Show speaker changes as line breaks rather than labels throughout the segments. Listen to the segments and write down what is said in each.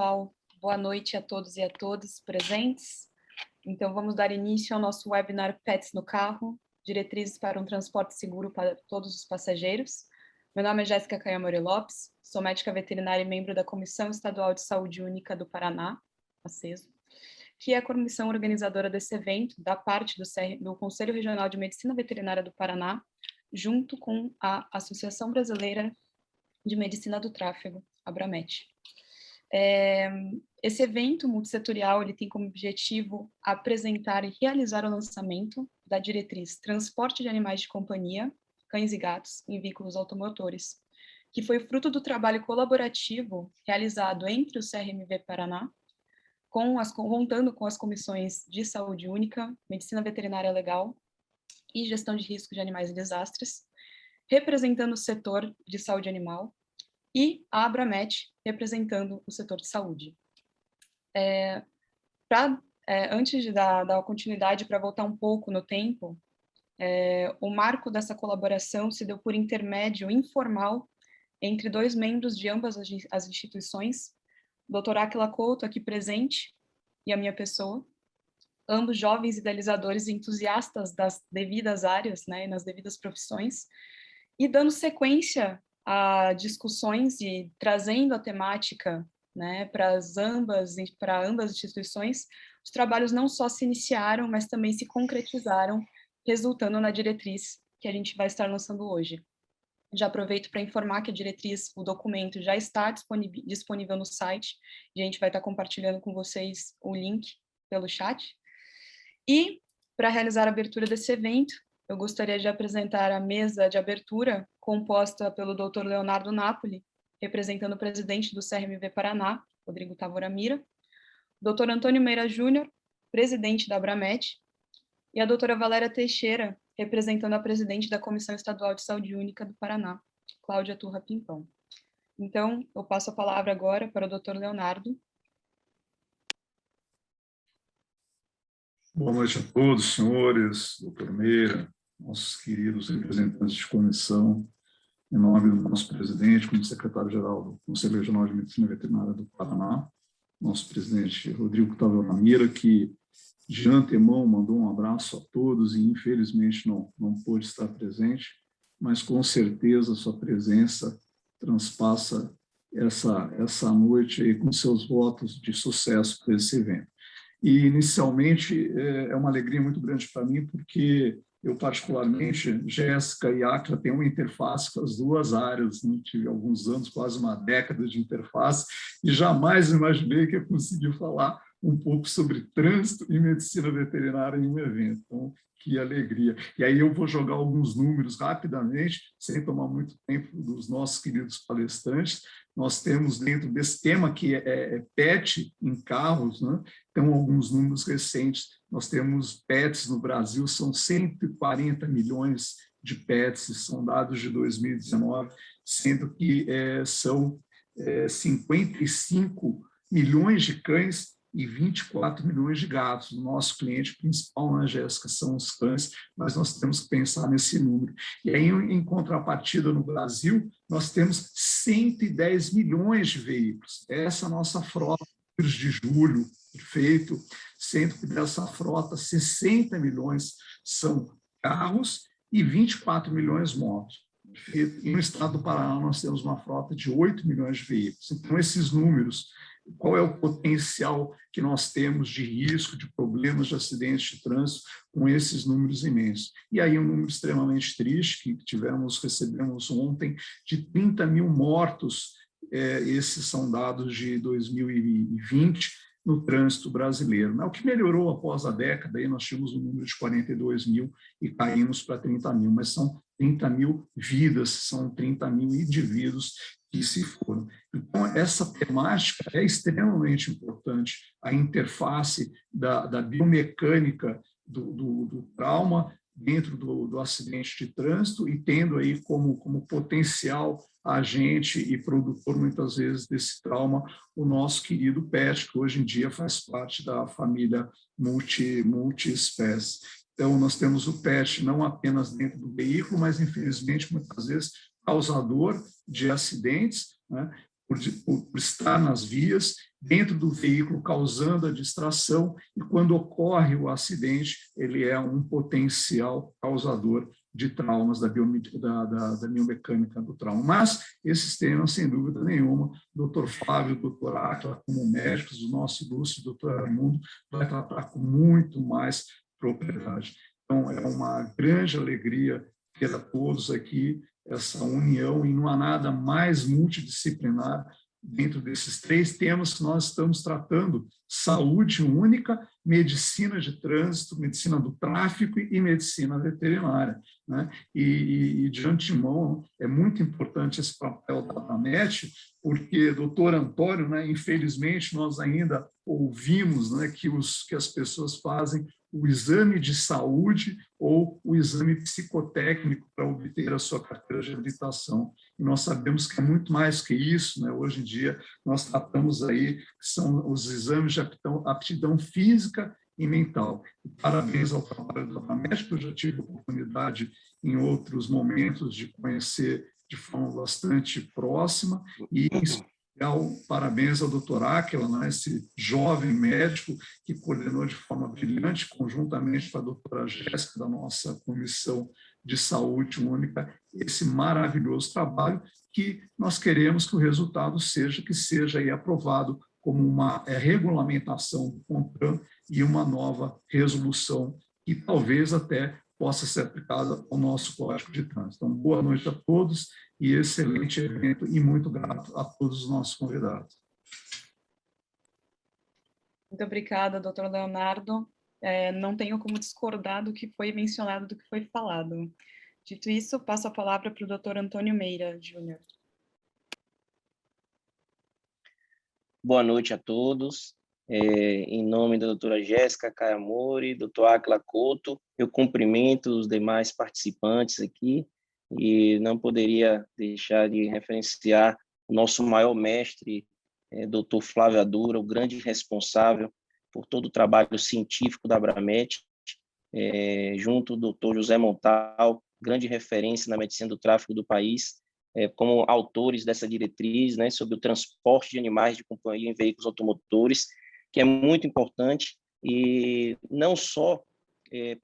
pessoal. Boa noite a todos e a todas presentes. Então, vamos dar início ao nosso webinar Pets no Carro, diretrizes para um transporte seguro para todos os passageiros. Meu nome é Jéssica Caiamori Lopes, sou médica veterinária e membro da Comissão Estadual de Saúde Única do Paraná, a CESU, que é a comissão organizadora desse evento, da parte do Conselho Regional de Medicina Veterinária do Paraná, junto com a Associação Brasileira de Medicina do Tráfego, Abramet. Esse evento multissetorial ele tem como objetivo apresentar e realizar o lançamento da diretriz Transporte de Animais de Companhia, Cães e Gatos, em Veículos Automotores, que foi fruto do trabalho colaborativo realizado entre o CRMV Paraná, contando com as comissões de Saúde Única, Medicina Veterinária Legal e Gestão de Risco de Animais e Desastres, representando o setor de saúde animal, e a Abramet, representando o setor de saúde. Antes de dar continuidade, para voltar um pouco no tempo, o marco dessa colaboração se deu por intermédio informal entre dois membros de ambas as instituições, o Dr. Aquila Couto, aqui presente, e a minha pessoa, ambos jovens idealizadores e entusiastas das devidas áreas, né, nas devidas profissões, e dando sequência a discussões e trazendo a temática, né, para ambas instituições, os trabalhos não só se iniciaram, mas também se concretizaram, resultando na diretriz que a gente vai estar lançando hoje. Já aproveito para informar que a diretriz, o documento já está disponível no site, e a gente vai estar compartilhando com vocês o link pelo chat. E, para realizar a abertura desse evento, eu gostaria de apresentar a mesa de abertura, composta pelo Dr. Leonardo Napoli, representando o presidente do CRMV Paraná, Rodrigo Távora Mira, Dr. Antônio Meira Júnior, presidente da Abramet, e a doutora Valéria Teixeira, representando a presidente da Comissão Estadual de Saúde Única do Paraná, Cláudia Turra Pimpão. Então, eu passo a palavra agora para o Dr. Leonardo.
Boa noite a todos, senhores, doutor Meira, nossos queridos representantes de comissão, em nome do nosso presidente, como secretário-geral do Conselho Regional de Medicina Veterinária do Paraná, nosso presidente Rodrigo Távora Mira, que de antemão mandou um abraço a todos e infelizmente não pôde estar presente, mas com certeza sua presença transpassa essa noite aí com seus votos de sucesso para esse evento. E, inicialmente, é uma alegria muito grande para mim, porque eu, particularmente, Jéssica e Aquila, têm uma interface com as duas áreas, né? Tive alguns anos, quase uma década de interface, e jamais imaginei que eu conseguia falar um pouco sobre trânsito e medicina veterinária em um evento. Então, que alegria. E aí eu vou jogar alguns números rapidamente, sem tomar muito tempo dos nossos queridos palestrantes. Nós temos dentro desse tema, que é PET em carros, né? Então, alguns números recentes. Nós temos PETs no Brasil, são 140 milhões de PETs, são dados de 2019, sendo que são 55 milhões de cães e 24 milhões de gatos. O nosso cliente principal, né, Jéssica, são os cães, mas nós temos que pensar nesse número. E aí, em contrapartida, no Brasil, nós temos 110 milhões de veículos. Essa é a nossa frota de julho, perfeito, sendo que dessa frota, 60 milhões são carros e 24 milhões motos. E no estado do Paraná, nós temos uma frota de 8 milhões de veículos. Então, esses números, qual é o potencial que nós temos de risco, de problemas de acidentes de trânsito com esses números imensos? E aí um número extremamente triste que recebemos ontem, de 30 mil mortos, esses são dados de 2020, no trânsito brasileiro. O que melhorou após a década, aí nós tínhamos um número de 42 mil e caímos para 30 mil, mas são 30 mil vidas, são 30 mil indivíduos que se foram. Então, essa temática é extremamente importante, a interface da biomecânica do trauma dentro do acidente de trânsito e tendo aí como potencial agente e produtor, muitas vezes, desse trauma, o nosso querido PET, que hoje em dia faz parte da família multiespécie. Então, nós temos o PET não apenas dentro do veículo, mas, infelizmente, muitas vezes, causador de acidentes, né? por estar nas vias, dentro do veículo, causando a distração, e quando ocorre o acidente, ele é um potencial causador de traumas da biomecânica do trauma. Mas esses temas, sem dúvida nenhuma, o Dr. Flávio, o Dr. Átila, como médicos, o nosso ilustre Dr. Raimundo, vai tratar com muito mais propriedade. Então, é uma grande alegria ter a todos aqui essa união, e não há nada mais multidisciplinar dentro desses 3 temas que nós estamos tratando: saúde única, medicina de trânsito, medicina do tráfego e medicina veterinária, né? E de antemão, é muito importante esse papel da ABRAMET, porque, doutor Antônio, né, infelizmente, nós ainda ouvimos, né, que as pessoas fazem o exame de saúde ou o exame psicotécnico para obter a sua carteira de habilitação. E nós sabemos que é muito mais que isso, né? Hoje em dia, nós tratamos aí, que são os exames de aptidão física e mental. E parabéns ao trabalho da ABRAMET, que eu já tive a oportunidade, em outros momentos, de conhecer de forma bastante próxima, e em especial, parabéns ao doutor Átila, né, esse jovem médico que coordenou de forma brilhante, conjuntamente com a doutora Jéssica, da nossa Comissão de Saúde Única, esse maravilhoso trabalho, que nós queremos que o resultado seja aí aprovado como uma regulamentação do CONTRAN e uma nova resolução que talvez até possa ser aplicada ao nosso Código de Trânsito. Então, boa noite a todos e excelente evento, e muito grato a todos os nossos convidados.
Muito obrigada, doutor Leonardo. Não tenho como discordar do que foi mencionado, do que foi falado. Dito isso, passo a palavra para o doutor Antônio Meira Júnior.
Boa noite a todos. Em nome da doutora Jéssica Kayamori, doutor Átila Couto, eu cumprimento os demais participantes aqui e não poderia deixar de referenciar o nosso maior mestre, doutor Flávio Adura, o grande responsável por todo o trabalho científico da ABRAMET, junto do doutor José Montal, grande referência na medicina do tráfego do país, como autores dessa diretriz, né, sobre o transporte de animais de companhia em veículos automotores, que é muito importante, e não só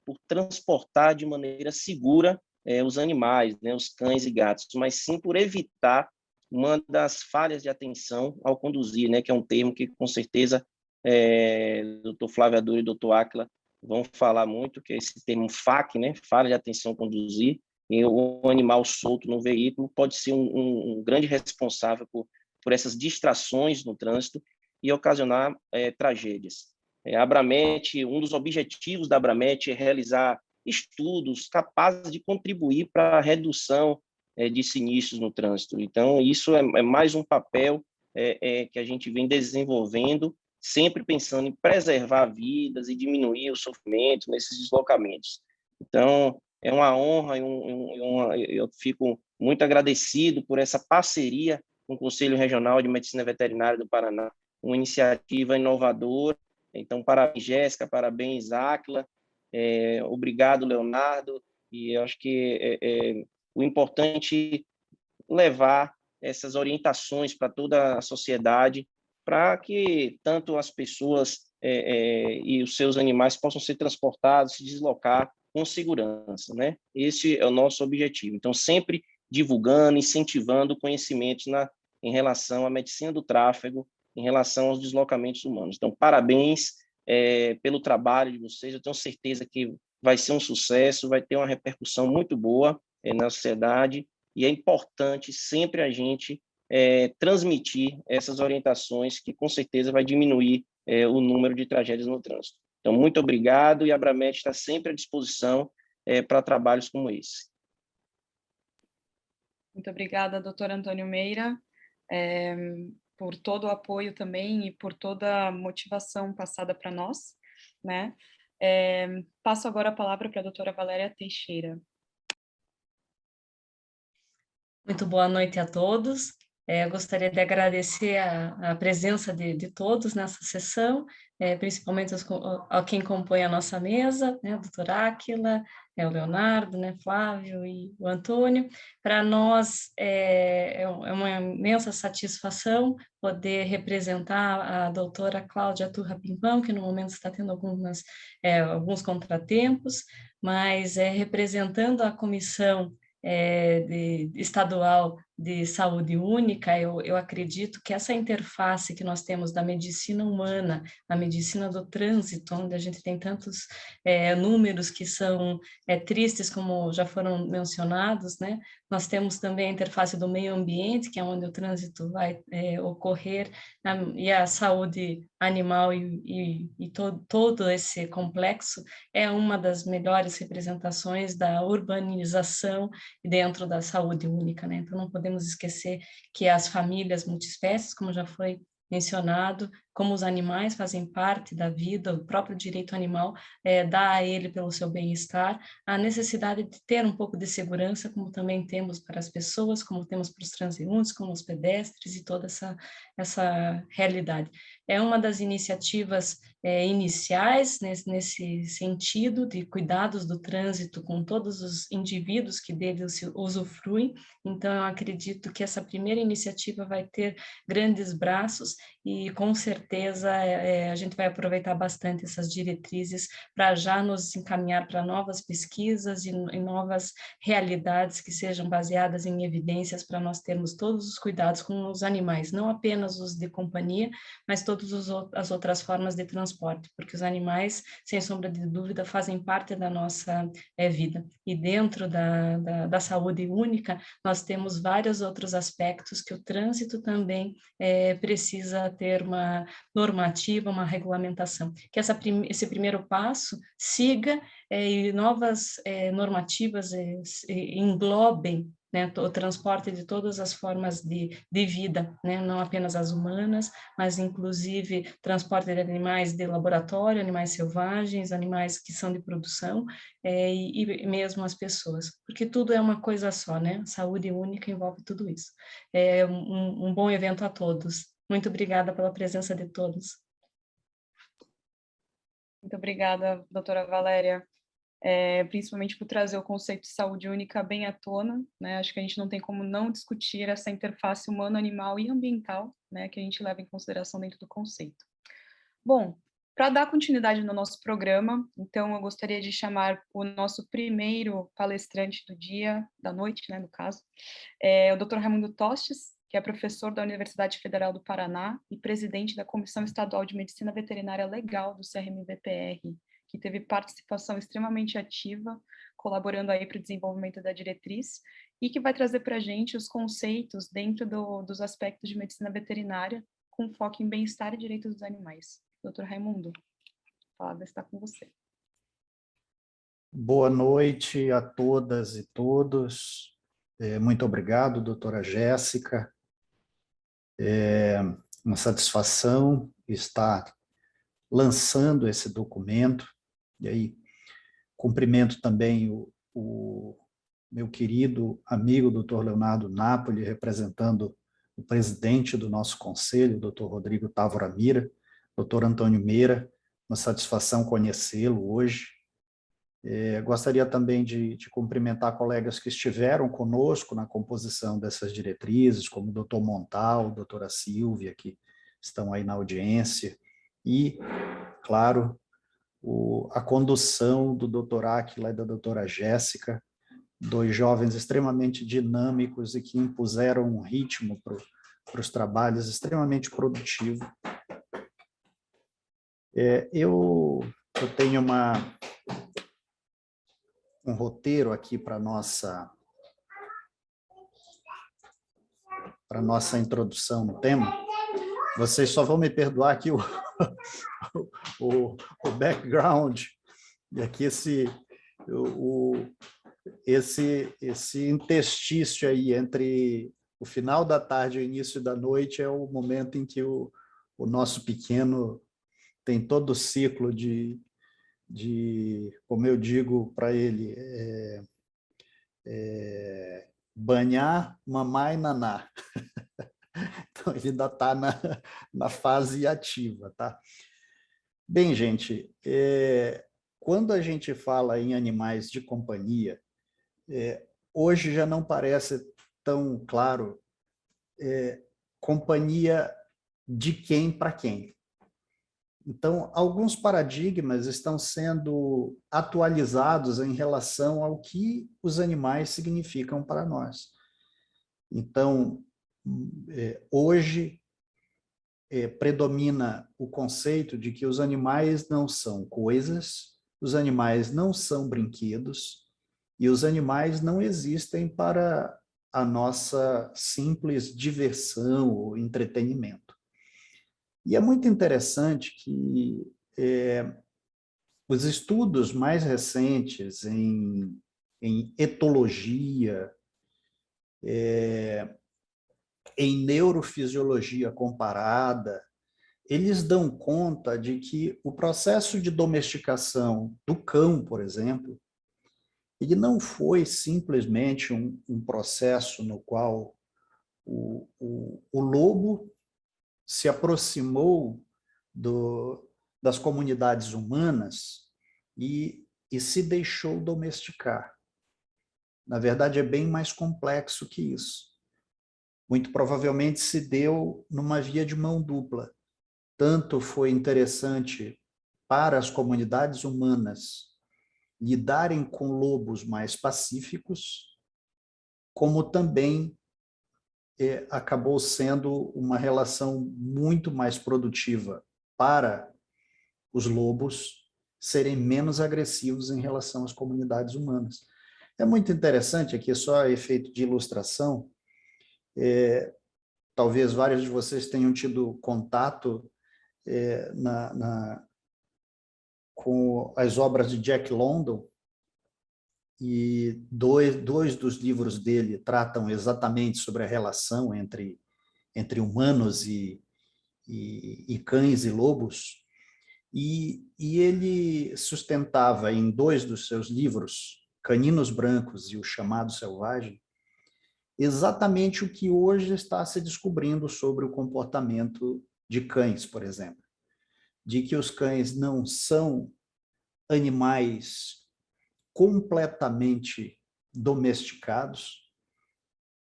por transportar de maneira segura os animais, né, os cães e gatos, mas sim por evitar uma das falhas de atenção ao conduzir, né, que é um termo que, com certeza, doutor Flávio Adura e doutor Átila vão falar muito, que é esse termo FAC, né, falha de atenção ao conduzir, e o animal solto no veículo pode ser um grande responsável por essas distrações no trânsito e ocasionar tragédias. A ABRAMET, um dos objetivos da ABRAMET é realizar estudos capazes de contribuir para a redução de sinistros no trânsito. Então, isso é mais um papel que a gente vem desenvolvendo, sempre pensando em preservar vidas e diminuir o sofrimento nesses deslocamentos. Então, é uma honra eu fico muito agradecido por essa parceria com o Conselho Regional de Medicina Veterinária do Paraná, uma iniciativa inovadora. Então, parabéns, Jéssica, parabéns, Átila, obrigado, Leonardo, e eu acho que o importante é levar essas orientações para toda a sociedade, para que tanto as pessoas e os seus animais possam ser transportados, se deslocar com segurança, né? Esse é o nosso objetivo. Então, sempre divulgando, incentivando conhecimentos em relação à medicina do tráfego, em relação aos deslocamentos humanos. Então, parabéns pelo trabalho de vocês. Eu tenho certeza que vai ser um sucesso, vai ter uma repercussão muito boa na sociedade, e é importante sempre a gente transmitir essas orientações, que com certeza vai diminuir o número de tragédias no trânsito. Então, muito obrigado, e a ABRAMET está sempre à disposição para trabalhos como esse.
Muito obrigada, doutor Antônio Meira, por todo o apoio também e por toda a motivação passada para nós, né? Passo agora a palavra para a doutora Valéria Teixeira.
Muito boa noite a todos. Gostaria de agradecer a presença de todos nessa sessão, principalmente a quem compõe a nossa mesa, né, o doutor Áquila, o Leonardo, né, Flávio e o Antônio. Para nós é uma imensa satisfação poder representar a doutora Cláudia Turra Pimpão, que no momento está tendo alguns contratempos, mas representando a comissão estadual de saúde única, eu acredito que essa interface que nós temos da medicina humana, a medicina do trânsito, onde a gente tem tantos números que são tristes, como já foram mencionados, né? Nós temos também a interface do meio ambiente, que é onde o trânsito vai ocorrer, e a saúde animal e todo esse complexo é uma das melhores representações da urbanização dentro da saúde única, né? Então, não podemos esquecer que as famílias multiespécies, como já foi mencionado, como os animais fazem parte da vida, o próprio direito animal dá a ele pelo seu bem-estar, a necessidade de ter um pouco de segurança, como também temos para as pessoas, como temos para os transeuntes, como os pedestres e toda essa realidade. É uma das iniciativas iniciais nesse sentido de cuidados do trânsito com todos os indivíduos que dele usufruem. Então, eu acredito que essa primeira iniciativa vai ter grandes braços e, com certeza, a gente vai aproveitar bastante essas diretrizes para já nos encaminhar para novas pesquisas e novas realidades que sejam baseadas em evidências para nós termos todos os cuidados com os animais, não apenas os de companhia, mas todas as outras formas de transporte, porque os animais, sem sombra de dúvida, fazem parte da nossa vida. E dentro da saúde única, nós temos vários outros aspectos que o trânsito também precisa ter uma normativa, uma regulamentação. Que esse primeiro passo siga e novas normativas englobem, né, o transporte de todas as formas de vida, né, não apenas as humanas, mas inclusive transporte de animais de laboratório, animais selvagens, animais que são de produção, e mesmo as pessoas, porque tudo é uma coisa só, né? Saúde única envolve tudo isso. Um bom evento a todos. Muito obrigada pela presença de todos.
Muito obrigada, doutora Valéria. Principalmente por trazer o conceito de saúde única bem à tona, né? Acho que a gente não tem como não discutir essa interface humano-animal e ambiental, né, que a gente leva em consideração dentro do conceito. Bom, para dar continuidade no nosso programa, então eu gostaria de chamar o nosso primeiro palestrante do dia, da noite, né, no caso, o Dr. Raimundo Tostes, que é professor da Universidade Federal do Paraná e presidente da Comissão Estadual de Medicina Veterinária Legal do CRM-VPR, que teve participação extremamente ativa, colaborando aí para o desenvolvimento da diretriz, e que vai trazer para a gente os conceitos dentro dos aspectos de medicina veterinária, com foco em bem-estar e direitos dos animais. Doutor Raimundo, a palavra está com você.
Boa noite a todas e todos. Muito obrigado, doutora Jéssica. É uma satisfação estar lançando esse documento. E aí, cumprimento também o meu querido amigo, doutor Leonardo Napoli, representando o presidente do nosso conselho, doutor Rodrigo Távora Mira, doutor Antônio Meira, uma satisfação conhecê-lo hoje. Gostaria também de cumprimentar colegas que estiveram conosco na composição dessas diretrizes, como o doutor Montal, a doutora Silvia, que estão aí na audiência, e, claro, a condução do doutor Áquila e da doutora Jéssica, dois jovens extremamente dinâmicos e que impuseram um ritmo para os trabalhos extremamente produtivo. Eu tenho um roteiro aqui para nossa introdução no tema. Vocês só vão me perdoar aqui o background, e aqui esse interstício aí entre o final da tarde e o início da noite é o momento em que o nosso pequeno tem todo o ciclo de como eu digo para ele, banhar, mamar e nanar. ele ainda está na fase ativa, tá? Bem, gente, quando a gente fala em animais de companhia, hoje já não parece tão claro companhia de quem para quem. Então, alguns paradigmas estão sendo atualizados em relação ao que os animais significam para nós. Então, hoje, predomina o conceito de que os animais não são coisas, os animais não são brinquedos e os animais não existem para a nossa simples diversão ou entretenimento. E é muito interessante que os estudos mais recentes em etologia, em neurofisiologia comparada, eles dão conta de que o processo de domesticação do cão, por exemplo, ele não foi simplesmente um processo no qual o lobo se aproximou das comunidades humanas e se deixou domesticar. Na verdade, é bem mais complexo que isso. Muito provavelmente se deu numa via de mão dupla. Tanto foi interessante para as comunidades humanas lidarem com lobos mais pacíficos, como também acabou sendo uma relação muito mais produtiva para os lobos serem menos agressivos em relação às comunidades humanas. É muito interessante, aqui só a efeito de ilustração, talvez vários de vocês tenham tido contato com as obras de Jack London, e dois dos livros dele tratam exatamente sobre a relação entre humanos e cães e lobos, e ele sustentava em 2 dos seus livros, Caninos Brancos e O Chamado Selvagem, exatamente o que hoje está se descobrindo sobre o comportamento de cães, por exemplo, de que os cães não são animais completamente domesticados,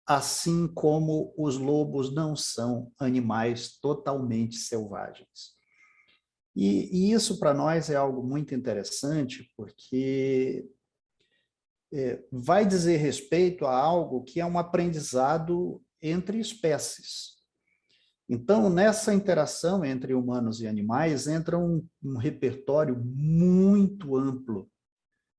assim como os lobos não são animais totalmente selvagens. E isso para nós é algo muito interessante, porque vai dizer respeito a algo que é um aprendizado entre espécies. Então, nessa interação entre humanos e animais, entra um repertório muito amplo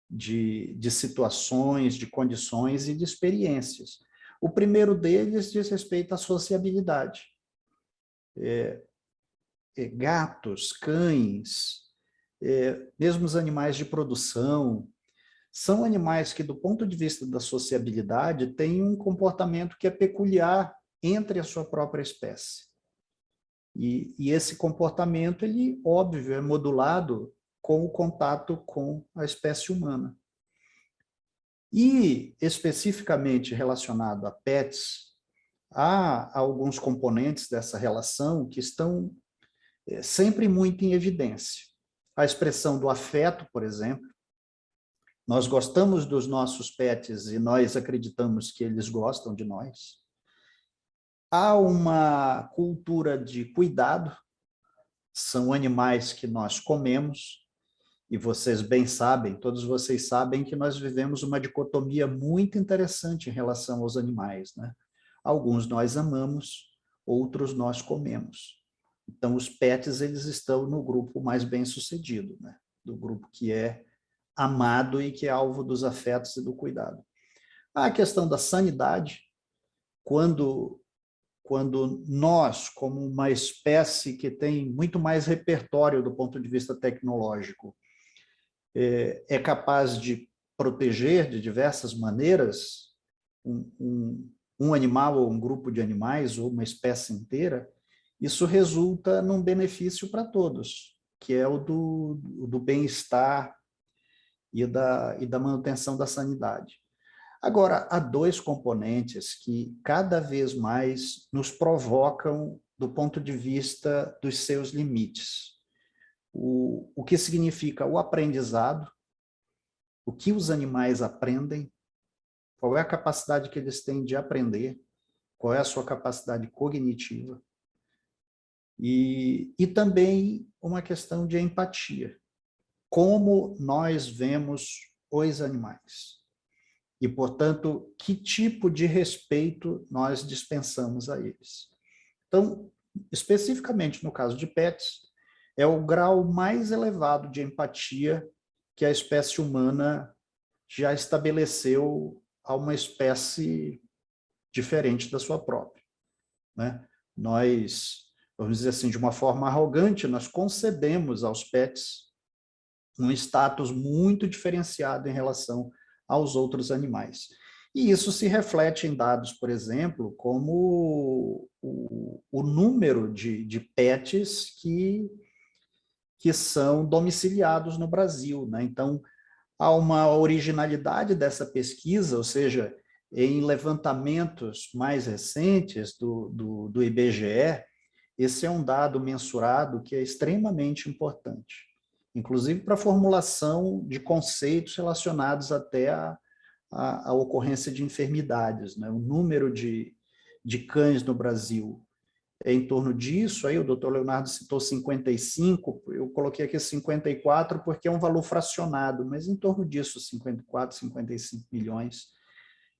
de situações, de condições e de experiências. O primeiro deles diz respeito à sociabilidade. Gatos, cães, mesmo os animais de produção, são animais que, do ponto de vista da sociabilidade, têm um comportamento que é peculiar entre a sua própria espécie. E esse comportamento, ele, óbvio, é modulado com o contato com a espécie humana. E, especificamente relacionado a pets, há alguns componentes dessa relação que estão sempre muito em evidência. A expressão do afeto, por exemplo. Nós gostamos dos nossos pets e nós acreditamos que eles gostam de nós. Há uma cultura de cuidado, são animais que nós comemos, e vocês bem sabem, todos vocês sabem que nós vivemos uma dicotomia muito interessante em relação aos animais, né? Alguns nós amamos, outros nós comemos. Então, os pets, eles estão no grupo mais bem-sucedido, né? Do grupo que é amado e que é alvo dos afetos e do cuidado. A questão da sanidade, quando nós, como uma espécie que tem muito mais repertório do ponto de vista tecnológico, é capaz de proteger de diversas maneiras um animal ou um grupo de animais ou uma espécie inteira, isso resulta num benefício para todos, que é o do bem-estar e da manutenção da sanidade. Agora, há dois componentes que cada vez mais nos provocam do ponto de vista dos seus limites. O que significa o aprendizado, o que os animais aprendem, qual é a capacidade que eles têm de aprender, qual é a sua capacidade cognitiva, e também uma questão de empatia. Como nós vemos os animais. E, portanto, que tipo de respeito nós dispensamos a eles. Então, especificamente no caso de pets, é o grau mais elevado de empatia que a espécie humana já estabeleceu a uma espécie diferente da sua própria, né? Nós, vamos dizer assim, de uma forma arrogante, nós concedemos aos pets um status muito diferenciado em relação aos outros animais. E isso se reflete em dados, por exemplo, como o número de pets que são domiciliados no Brasil, né? Então, há uma originalidade dessa pesquisa, ou seja, em levantamentos mais recentes do IBGE, esse é um dado mensurado que é extremamente importante, inclusive para a formulação de conceitos relacionados até à ocorrência de enfermidades, né? O número de cães no Brasil é em torno disso, aí o doutor Leonardo citou 55, eu coloquei aqui 54 porque é um valor fracionado, mas em torno disso, 54, 55 milhões.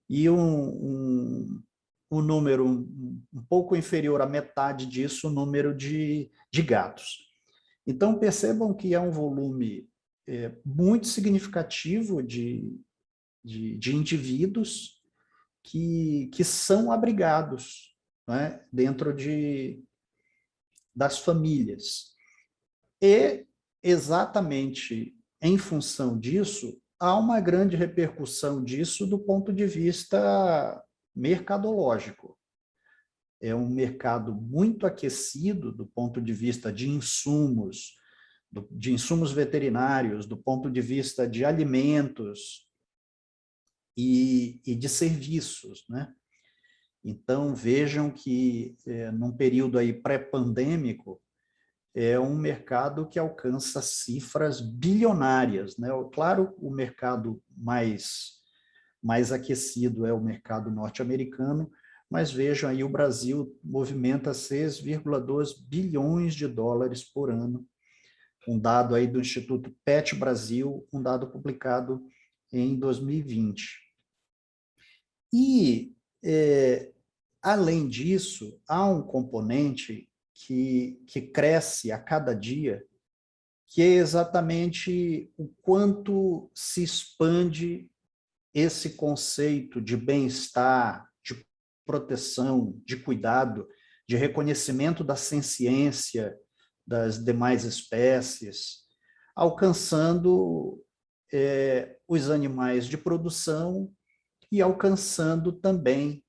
E um número um pouco inferior à metade disso, o número de gatos. Então, percebam que é um volume muito significativo de indivíduos que são abrigados, né, dentro das famílias. E, exatamente em função disso, há uma grande repercussão disso do ponto de vista mercadológico. É um mercado muito aquecido do ponto de vista de insumos veterinários, do ponto de vista de alimentos e de serviços, né? Então, vejam que num período aí pré-pandêmico, é um mercado que alcança cifras bilionárias, né? Claro, o mercado mais aquecido é o mercado norte-americano, mas vejam aí, o Brasil movimenta 6,2 bilhões de dólares por ano. Um dado aí do Instituto Pet Brasil, um dado publicado em 2020. E, além disso, há um componente que cresce a cada dia, que é exatamente o quanto se expande esse conceito de bem-estar, de proteção, de cuidado, de reconhecimento da senciência das demais espécies, alcançando os animais de produção e alcançando também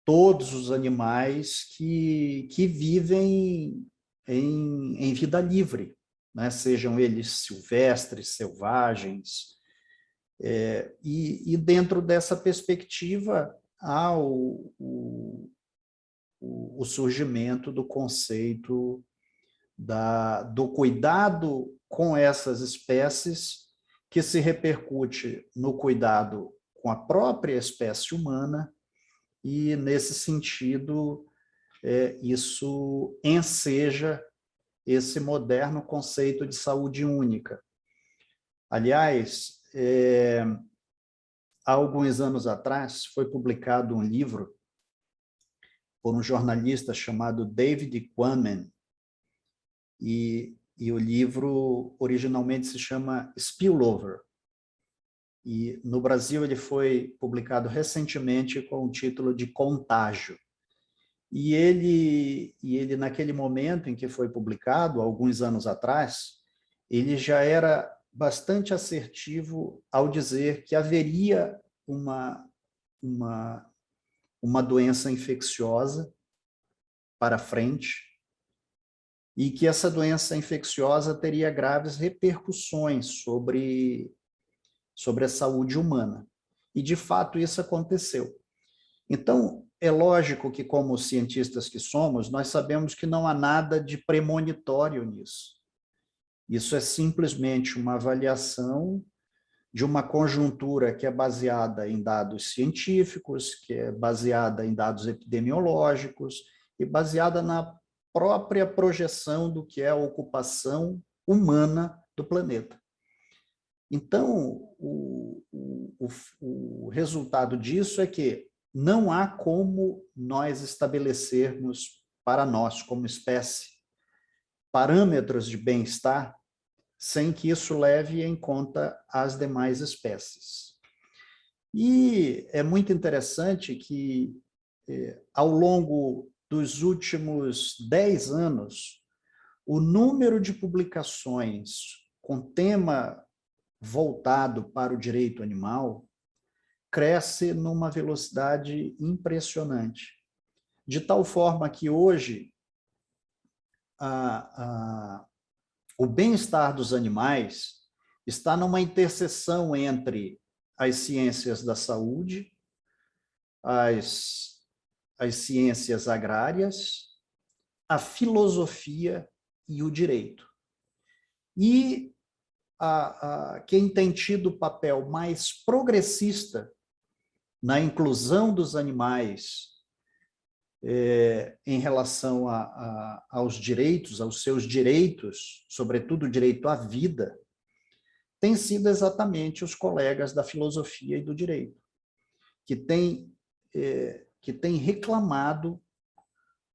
todos os animais que vivem em vida livre, né? Sejam eles silvestres, selvagens. E dentro dessa perspectiva, há o surgimento do conceito do cuidado com essas espécies, que se repercute no cuidado com a própria espécie humana, e, nesse sentido, isso enseja esse moderno conceito de saúde única. Aliás, há alguns anos atrás, foi publicado um livro por um jornalista chamado David Quammen, e o livro originalmente se chama Spillover. E no Brasil ele foi publicado recentemente com o título de Contágio. E ele naquele momento em que foi publicado, alguns anos atrás, ele já era bastante assertivo ao dizer que haveria uma doença infecciosa para frente, e que essa doença infecciosa teria graves repercussões sobre a saúde humana. E, de fato, isso aconteceu. Então, é lógico que, como cientistas que somos, nós sabemos que não há nada de premonitório nisso. Isso é simplesmente uma avaliação de uma conjuntura que é baseada em dados científicos, que é baseada em dados epidemiológicos e baseada na própria projeção do que é a ocupação humana do planeta. Então, o resultado disso é que não há como nós estabelecermos para nós, como espécie, parâmetros de bem-estar sem que isso leve em conta as demais espécies. E é muito interessante que, ao longo dos últimos 10 anos, o número de publicações com tema voltado para o direito animal cresce numa velocidade impressionante, de tal forma que hoje o bem-estar dos animais está numa interseção entre as ciências da saúde, as ciências agrárias, a filosofia e o direito. E quem tem tido o papel mais progressista na inclusão dos animais em relação aos direitos, aos seus direitos, sobretudo o direito à vida, tem sido exatamente os colegas da filosofia e do direito, que têm reclamado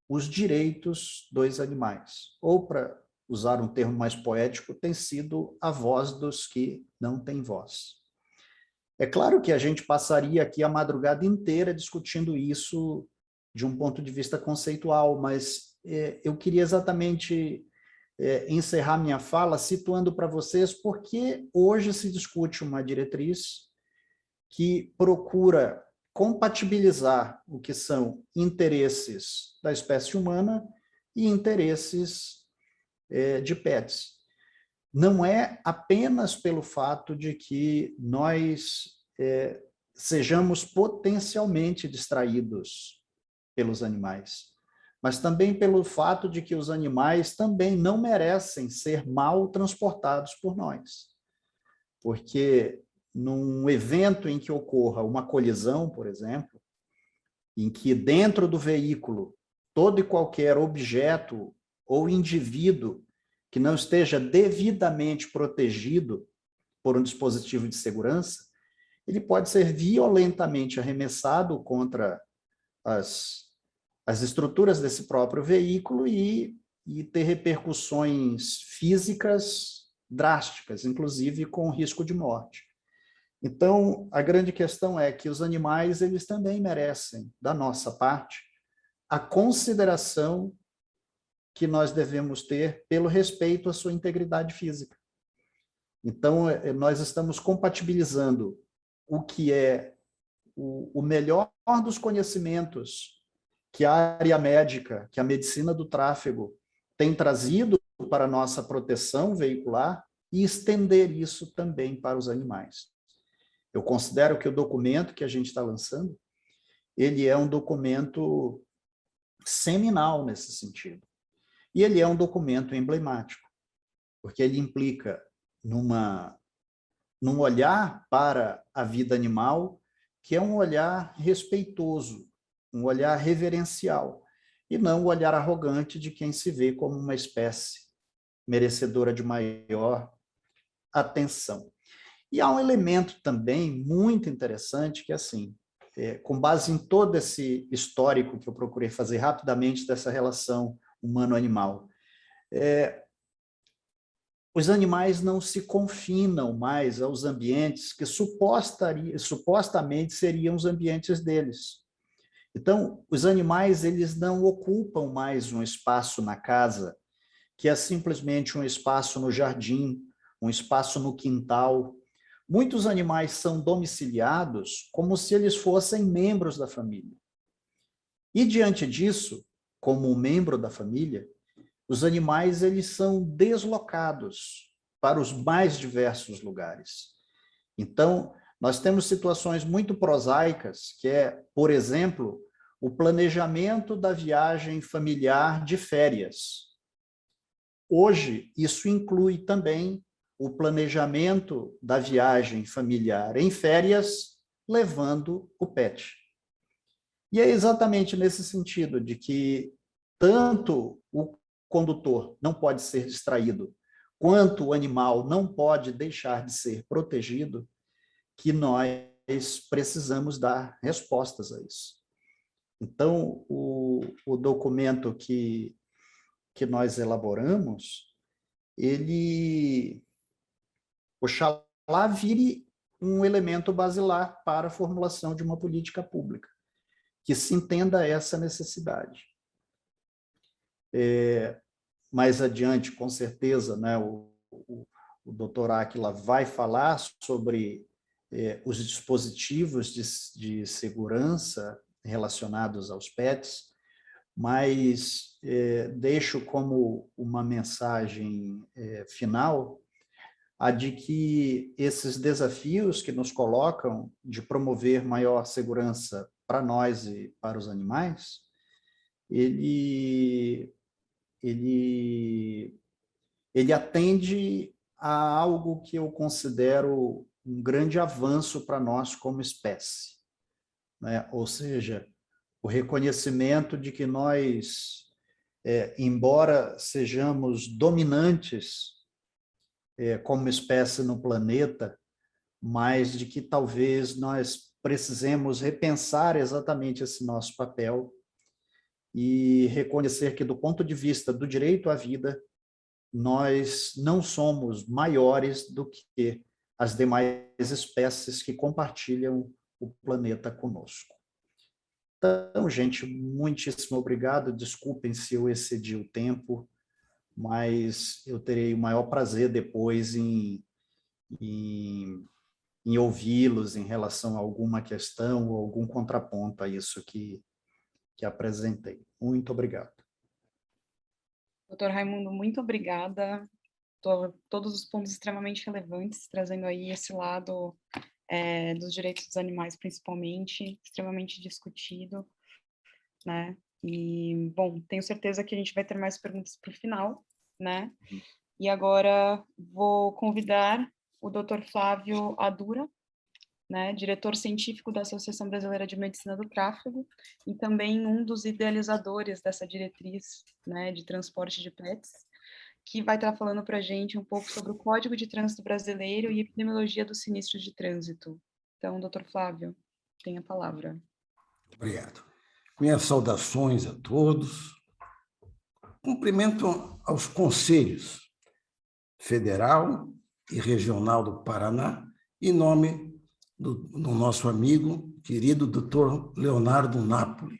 os direitos dos animais, ou, para usar um termo mais poético, tem sido a voz dos que não têm voz. É claro que a gente passaria aqui a madrugada inteira discutindo isso de um ponto de vista conceitual, mas eu queria exatamente encerrar minha fala situando para vocês por que hoje se discute uma diretriz que procura compatibilizar o que são interesses da espécie humana e interesses de pets. Não é apenas pelo fato de que nós sejamos potencialmente distraídos pelos animais, mas também pelo fato de que os animais também não merecem ser mal transportados por nós. Porque num evento em que ocorra uma colisão, por exemplo, em que dentro do veículo todo e qualquer objeto ou indivíduo que não esteja devidamente protegido por um dispositivo de segurança, ele pode ser violentamente arremessado contra as estruturas desse próprio veículo e ter repercussões físicas drásticas, inclusive com risco de morte. Então, a grande questão é que os animais, eles também merecem, da nossa parte, a consideração que nós devemos ter pelo respeito à sua integridade física. Então, nós estamos compatibilizando o que é o melhor dos conhecimentos que a área médica, que a medicina do tráfego tem trazido para a nossa proteção veicular e estender isso também para os animais. Eu considero que o documento que a gente está lançando, ele é um documento seminal nesse sentido. E ele é um documento emblemático, porque ele implica num olhar para a vida animal que é um olhar respeitoso, um olhar reverencial, e não o olhar arrogante de quem se vê como uma espécie merecedora de maior atenção. E há um elemento também muito interessante que, assim, com base em todo esse histórico que eu procurei fazer rapidamente dessa relação humano-animal, os animais não se confinam mais aos ambientes que supostamente seriam os ambientes deles. Então, os animais, eles não ocupam mais um espaço na casa, que é simplesmente um espaço no jardim, um espaço no quintal. Muitos animais são domiciliados como se eles fossem membros da família. E, diante disso, como um membro da família, os animais, eles são deslocados para os mais diversos lugares. Então, Nós temos situações muito prosaicas, que é, por exemplo, o planejamento da viagem familiar de férias. Hoje, isso inclui também o planejamento da viagem familiar em férias, levando o pet. E é exatamente nesse sentido de que tanto o condutor não pode ser distraído, quanto o animal não pode deixar de ser protegido, que nós precisamos dar respostas a isso. Então, o documento que nós elaboramos, oxalá vire um elemento basilar para a formulação de uma política pública, que se entenda essa necessidade. Mais adiante, com certeza, né, o doutor Áquila vai falar sobre os dispositivos de segurança relacionados aos pets, mas deixo como uma mensagem final a de que esses desafios que nos colocam de promover maior segurança para nós e para os animais, ele atende a algo que eu considero um grande avanço para nós como espécie, né? Ou seja, o reconhecimento de que nós, embora sejamos dominantes como espécie no planeta, mas de que talvez nós precisemos repensar exatamente esse nosso papel e reconhecer que, do ponto de vista do direito à vida, nós não somos maiores do que as demais espécies que compartilham o planeta conosco. Então, gente, muitíssimo obrigado. Desculpem se eu excedi o tempo, mas eu terei o maior prazer depois em ouvi-los em relação a alguma questão ou algum contraponto a isso que apresentei. Muito obrigado.
Doutor Raimundo, muito obrigada. Todos os pontos extremamente relevantes, trazendo aí esse lado dos direitos dos animais, principalmente, extremamente discutido, né? E, bom, tenho certeza que a gente vai ter mais perguntas para o final, né? E agora vou convidar o Dr. Flávio Adura, né, diretor científico da Associação Brasileira de Medicina do Tráfego e também um dos idealizadores dessa diretriz, né, de transporte de pets, que vai estar falando para a gente um pouco sobre o Código de Trânsito Brasileiro e epidemiologia dos sinistros de trânsito. Então, doutor Flávio, tem a palavra.
Obrigado. Minhas saudações a todos. Cumprimento aos conselhos federal e regional do Paraná, em nome do nosso amigo, querido doutor Leonardo Napoli.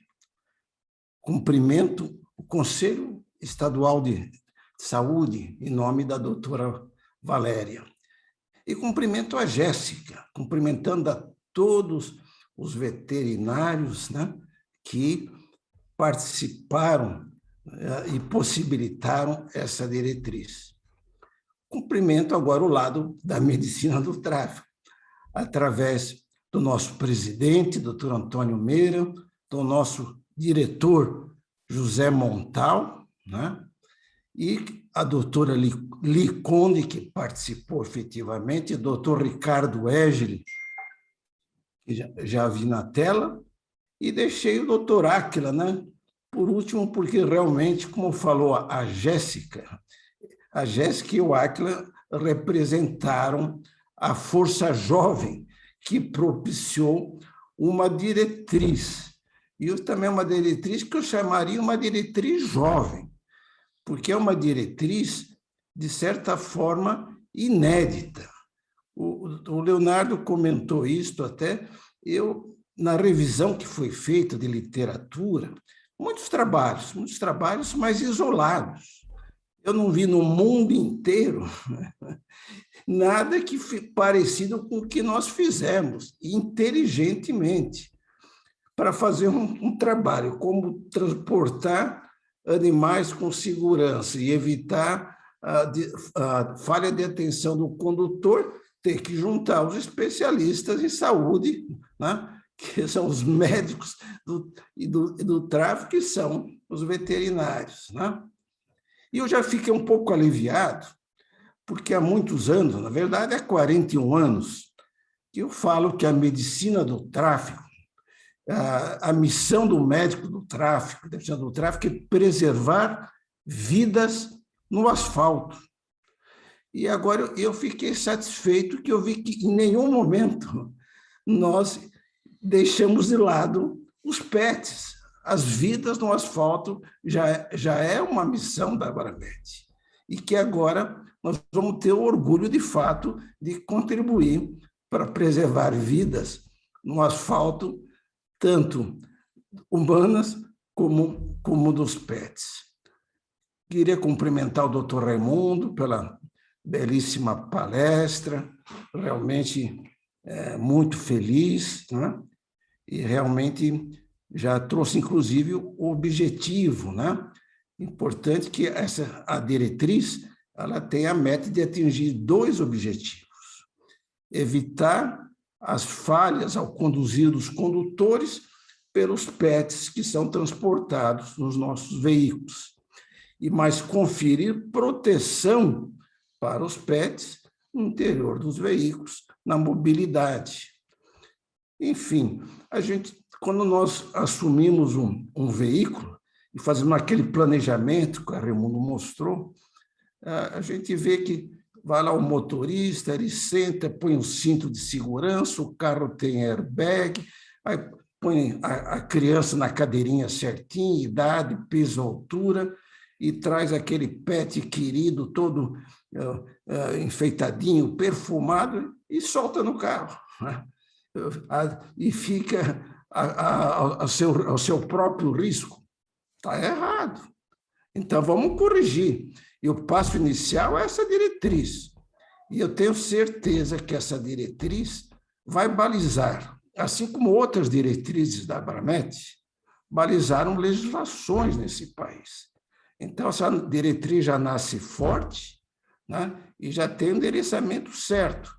Cumprimento o Conselho Estadual de Saúde, em nome da doutora Valéria. E cumprimento a Jéssica, cumprimentando a todos os veterinários, né, que participaram e possibilitaram essa diretriz. Cumprimento agora o lado da medicina do tráfego, através do nosso presidente, doutor Antônio Meira, do nosso diretor, José Montal, né? E a doutora Liconde, que participou efetivamente, doutor Ricardo Egeli, que já vi na tela, e deixei o doutor Áquila, né? Por último, porque realmente, como falou a Jéssica e o Áquila representaram a força jovem que propiciou uma diretriz. E também uma diretriz que eu chamaria uma diretriz jovem, porque é uma diretriz, de certa forma, inédita. O Leonardo comentou isto até, na revisão que foi feita de literatura, muitos trabalhos mais isolados. Eu não vi no mundo inteiro nada que parecido com o que nós fizemos, inteligentemente, para fazer um trabalho, como transportar animais com segurança e evitar a falha de atenção do condutor, ter que juntar os especialistas em saúde, né? Que são os médicos do tráfico, que são os veterinários, né? E eu já fiquei um pouco aliviado, porque há muitos anos, na verdade há 41 anos, que eu falo que a medicina do tráfico, a missão do médico do tráfico, da medicina do tráfico, é preservar vidas no asfalto. E agora eu fiquei satisfeito que eu vi que em nenhum momento nós deixamos de lado os pets. As vidas no asfalto já é uma missão da Abramet. E que agora nós vamos ter o orgulho, de fato, de contribuir para preservar vidas no asfalto, tanto humanas como dos pets. Queria cumprimentar o doutor Raimundo pela belíssima palestra, realmente muito feliz, né? E realmente já trouxe, inclusive, o objetivo, né? Importante que a diretriz ela tem a meta de atingir 2 objetivos: evitar as falhas ao conduzir os condutores pelos pets que são transportados nos nossos veículos, e mais conferir proteção para os pets no interior dos veículos, na mobilidade. Enfim, quando nós assumimos um veículo e fazemos aquele planejamento que o Raimundo mostrou, a gente vê que vai lá o motorista, ele senta, põe um cinto de segurança, o carro tem airbag, aí põe a criança na cadeirinha certinha, idade, peso, altura, e traz aquele pet querido, todo enfeitadinho, perfumado, e solta no carro, né? E fica ao seu próprio risco. Está errado. Então, vamos corrigir. E o passo inicial é essa diretriz. E eu tenho certeza que essa diretriz vai balizar, assim como outras diretrizes da Abramet, balizaram legislações nesse país. Então, essa diretriz já nasce forte, né? E já tem o endereçamento certo.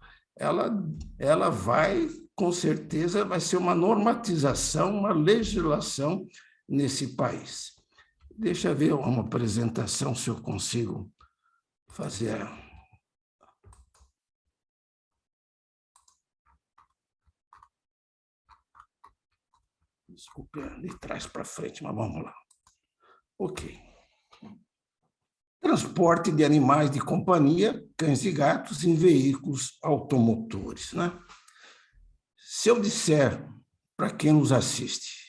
Ela vai, com certeza, vai ser uma normatização, uma legislação nesse país. Deixa eu ver uma apresentação, se eu consigo fazer. Desculpe, de trás para frente, mas vamos lá. Ok. Transporte de animais de companhia, cães e gatos, em veículos automotores, né? Se eu disser para quem nos assiste,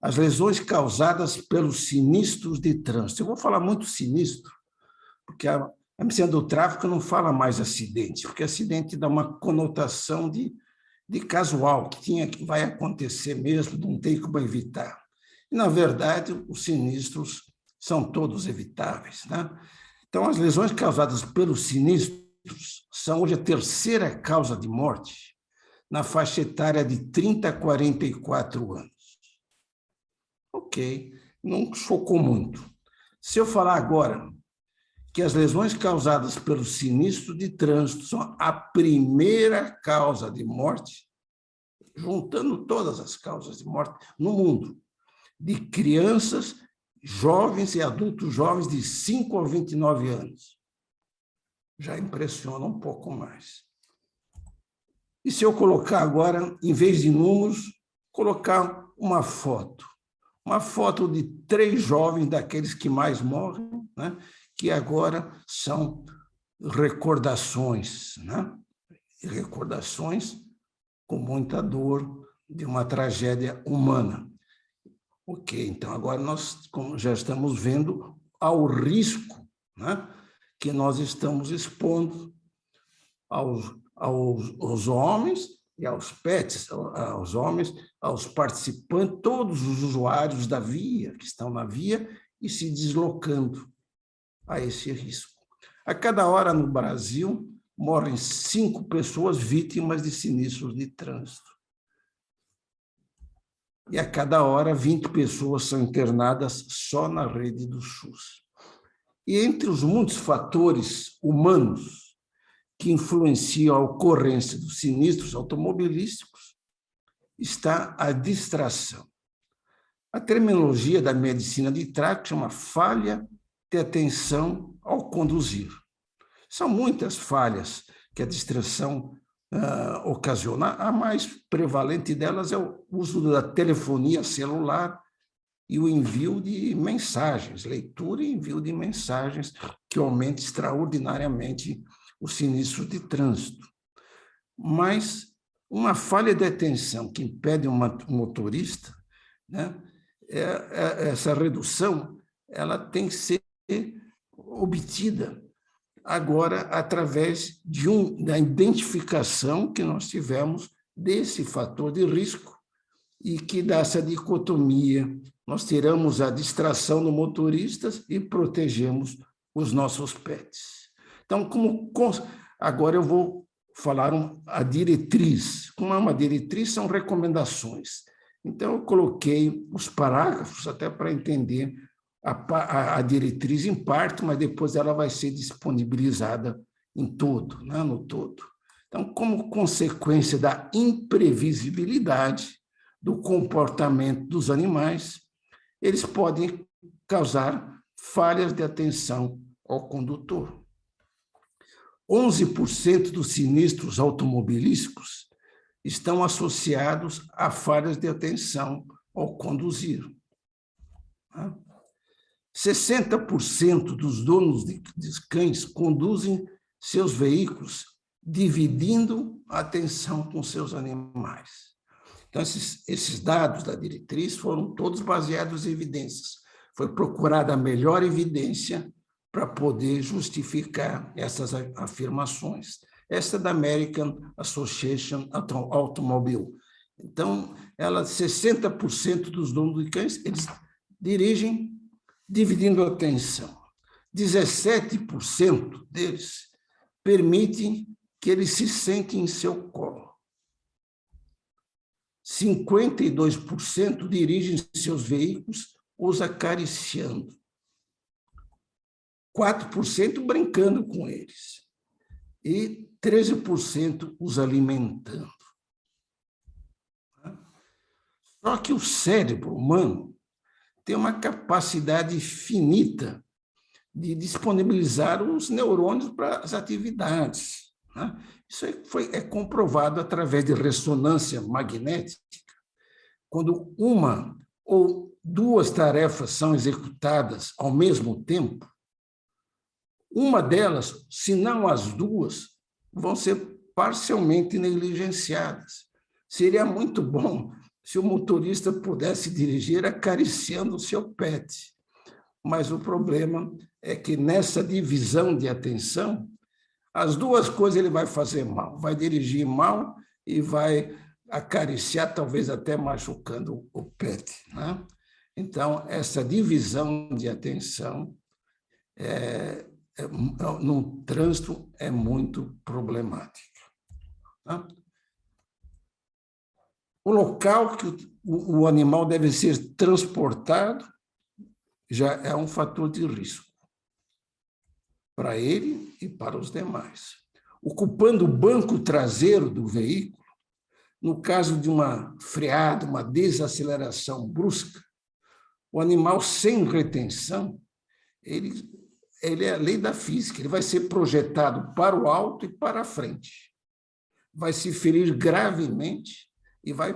as lesões causadas pelos sinistros de trânsito, eu vou falar muito sinistro, porque a medicina do tráfico não fala mais acidente, porque acidente dá uma conotação de casual, que vai acontecer mesmo, não tem como evitar. E, na verdade, os sinistros são todos evitáveis, né? Então, as lesões causadas pelos sinistros são hoje a 3ª causa de morte na faixa etária de 30 a 44 anos. Ok, não chocou muito. Se eu falar agora que as lesões causadas pelo sinistro de trânsito são a 1ª causa de morte, juntando todas as causas de morte no mundo, de crianças, jovens e adultos jovens de 5 a 29 anos, já impressiona um pouco mais. E se eu colocar agora, em vez de números, colocar uma foto de 3 jovens daqueles que mais morrem, né? Que agora são recordações, né? E recordações com muita dor de uma tragédia humana. Ok, então agora nós já estamos vendo ao risco, né? Que nós estamos expondo aos homens e aos pets, aos homens, aos participantes, todos os usuários da via, que estão na via e se deslocando a esse risco. A cada hora no Brasil morrem 5 pessoas vítimas de sinistros de trânsito. E a cada hora 20 pessoas são internadas só na rede do SUS. E entre os muitos fatores humanos que influenciam a ocorrência dos sinistros automobilísticos está a distração. A terminologia da medicina de tráfego chama falha de atenção ao conduzir. São muitas falhas que a distração ocasiona. A mais prevalente delas é o uso da telefonia celular e o envio de mensagens, leitura e envio de mensagens, que aumenta extraordinariamente o sinistro de trânsito. Mas uma falha de atenção que impede um motorista, né, essa redução ela tem que ser obtida agora através da identificação que nós tivemos desse fator de risco e que dá essa dicotomia. Nós tiramos a distração do motorista e protegemos os nossos pets. Então, agora eu vou falar a diretriz. Como é uma diretriz, são recomendações. Então, eu coloquei os parágrafos até para entender a diretriz em parte, mas depois ela vai ser disponibilizada em todo, né, no todo. Então, como consequência da imprevisibilidade do comportamento dos animais, eles podem causar falhas de atenção ao condutor. 11% dos sinistros automobilísticos estão associados a falhas de atenção ao conduzir. 60% dos donos de cães conduzem seus veículos dividindo a atenção com seus animais. Então, esses dados da diretriz foram todos baseados em evidências. Foi procurada a melhor evidência para poder justificar essas afirmações. Essa é da American Association Automobile. Então, 60% dos donos de cães, eles dirigem dividindo a atenção. 17% deles permitem que eles se sentem em seu colo. 52% dirigem seus veículos os acariciando. 4% brincando com eles. E 13% os alimentando. Só que o cérebro humano tem uma capacidade finita de disponibilizar os neurônios para as atividades. Isso é comprovado através de ressonância magnética. Quando uma ou duas tarefas são executadas ao mesmo tempo, uma delas, se não as duas, vão ser parcialmente negligenciadas. Seria muito bom se o motorista pudesse dirigir acariciando o seu pet. Mas o problema é que nessa divisão de atenção, as duas coisas ele vai fazer mal. Vai dirigir mal e vai acariciar, talvez até machucando o pet, né? Então, essa divisão de atenção no trânsito é muito problemática. Tá? O local que o animal deve ser transportado já é um fator de risco para ele e para os demais. Ocupando o banco traseiro do veículo, no caso de uma freada, uma desaceleração brusca, o animal sem retenção, ele é a lei da física, ele vai ser projetado para o alto e para a frente. Vai se ferir gravemente e vai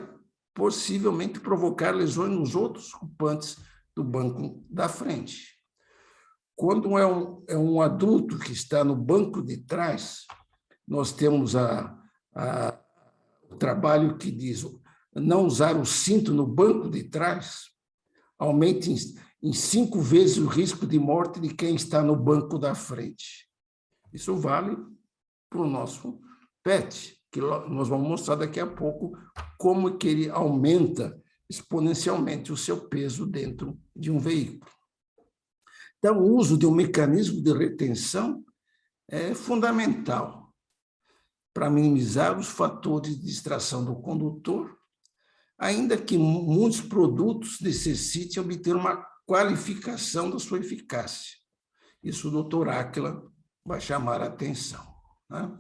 possivelmente provocar lesões nos outros ocupantes do banco da frente. Quando é um adulto que está no banco de trás, nós temos o trabalho que diz não usar o cinto no banco de trás aumenta em 5 vezes o risco de morte de quem está no banco da frente. Isso vale para o nosso pet, que nós vamos mostrar daqui a pouco como que ele aumenta exponencialmente o seu peso dentro de um veículo. Então, o uso de um mecanismo de retenção é fundamental para minimizar os fatores de distração do condutor, ainda que muitos produtos necessitem obter uma qualificação da sua eficácia. Isso o doutor Áquila vai chamar a atenção. Né?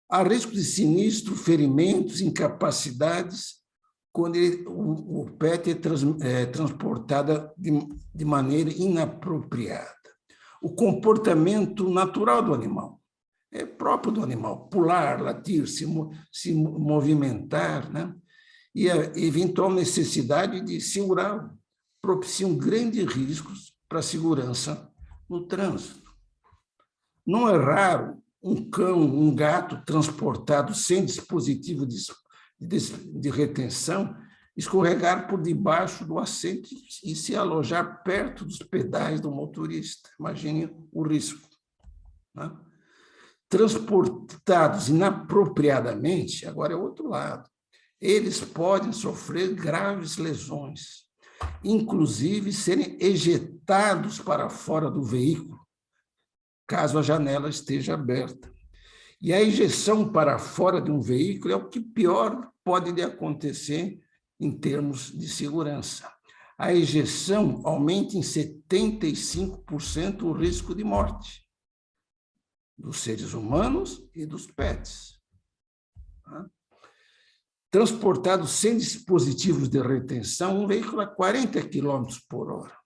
Há risco de sinistro, ferimentos, incapacidades, quando o PET é transportado de maneira inapropriada. O comportamento natural do animal, é próprio do animal, pular, latir, se movimentar, né? E a eventual necessidade de segurá-lo propiciam grandes riscos para a segurança no trânsito. Não é raro um cão, um gato transportado sem dispositivo de retenção escorregar por debaixo do assento e se alojar perto dos pedais do motorista. Imagine o risco, né? Transportados inapropriadamente, agora é outro lado, eles podem sofrer graves lesões, inclusive serem ejetados para fora do veículo, caso a janela esteja aberta. E a ejeção para fora de um veículo é o que pior pode lhe acontecer em termos de segurança. A ejeção aumenta em 75% o risco de morte dos seres humanos e dos pets. Transportado sem dispositivos de retenção, um veículo a 40 km por hora.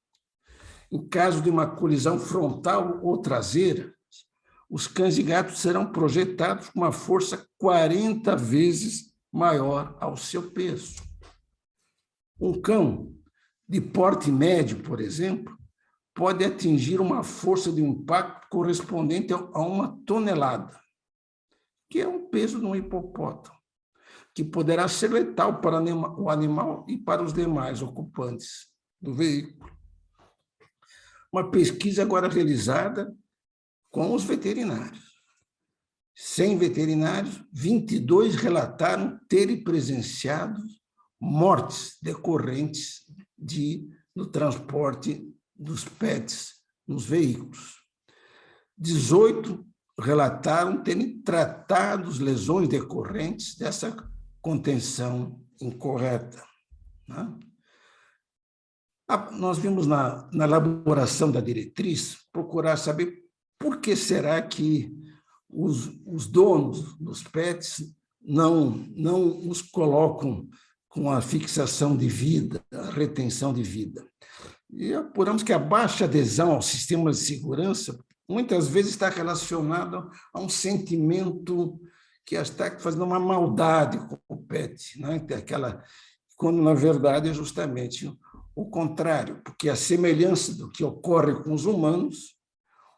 Em caso de uma colisão frontal ou traseira, os cães e gatos serão projetados com uma força 40 vezes maior ao seu peso. Um cão de porte médio, por exemplo, pode atingir uma força de impacto correspondente a 1 tonelada, que é um peso de um hipopótamo, que poderá ser letal para o animal e para os demais ocupantes do veículo. Uma pesquisa agora realizada com os veterinários. 100 veterinários, 22 relataram terem presenciado mortes decorrentes do transporte dos pets nos veículos. 18 relataram terem tratado lesões decorrentes dessa contenção incorreta, né? Nós vimos na elaboração da diretriz procurar saber por que será que os donos dos pets não os colocam com a fixação de vida, a retenção de vida. E apuramos que a baixa adesão ao sistema de segurança muitas vezes está relacionada a um sentimento que está fazendo uma maldade com o pet, né? Quando, na verdade, é justamente o contrário, porque a semelhança do que ocorre com os humanos,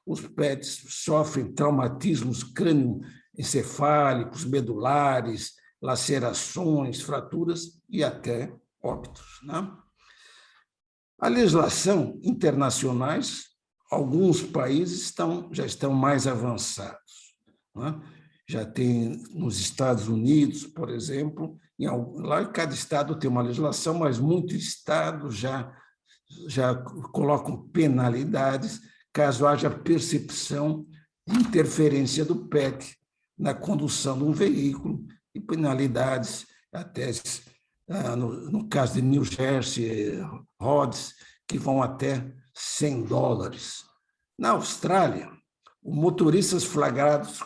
os pets sofrem traumatismos crânioencefálicos, medulares, lacerações, fraturas e até óbitos, né? A legislação internacionais, alguns países já estão mais avançados, né? Já tem nos Estados Unidos, por exemplo, lá cada estado tem uma legislação, mas muitos estados já colocam penalidades caso haja percepção de interferência do PET na condução de um veículo e penalidades até, no caso de New Jersey, Rhodes, que vão até $100. Na Austrália, os motoristas flagrados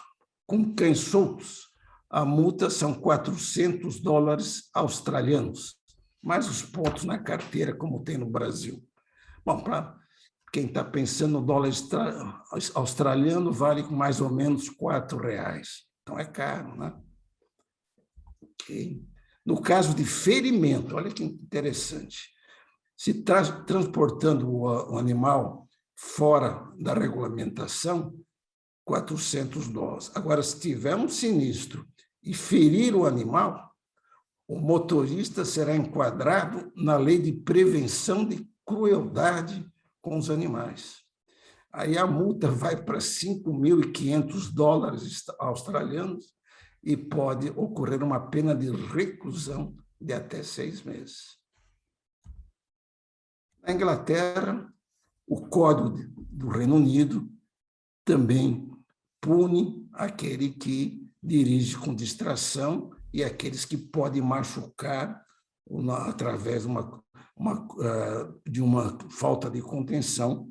com cães soltos, a multa são $400 australianos, mais os pontos na carteira, como tem no Brasil. Bom, para quem está pensando no dólar australiano, vale mais ou menos R$4. Então, é caro, né? Okay. No caso de ferimento, olha que interessante, se transportando o animal fora da regulamentação, $400. Agora, se tiver um sinistro e ferir o animal, o motorista será enquadrado na lei de prevenção de crueldade com os animais. Aí a multa vai para $5.500 australianos e pode ocorrer uma pena de reclusão de até 6 meses. Na Inglaterra, o Código do Reino Unido também pune aquele que dirige com distração e aqueles que podem machucar através de uma falta de contenção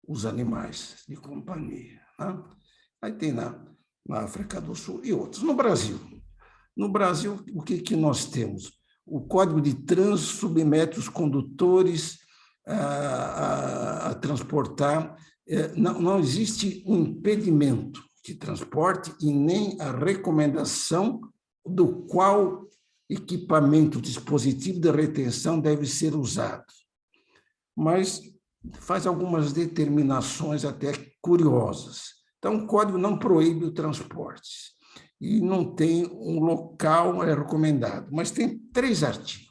os animais de companhia, né? Aí tem na África do Sul e outros. No Brasil, o que nós temos? O Código de Trânsito submete os condutores a transportar. Não existe um impedimento de transporte e nem a recomendação do qual equipamento, dispositivo de retenção deve ser usado. Mas faz algumas determinações até curiosas. Então, o Código não proíbe o transporte e não tem um local recomendado, mas tem 3 artigos.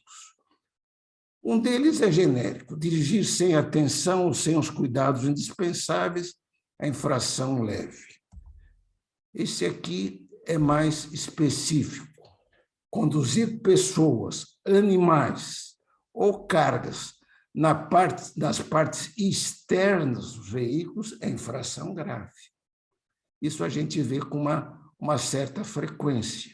Um deles é genérico: dirigir sem atenção ou sem os cuidados indispensáveis, a infração leve. Esse aqui é mais específico: conduzir pessoas, animais ou cargas nas partes externas dos veículos é infração grave. Isso a gente vê com uma certa frequência.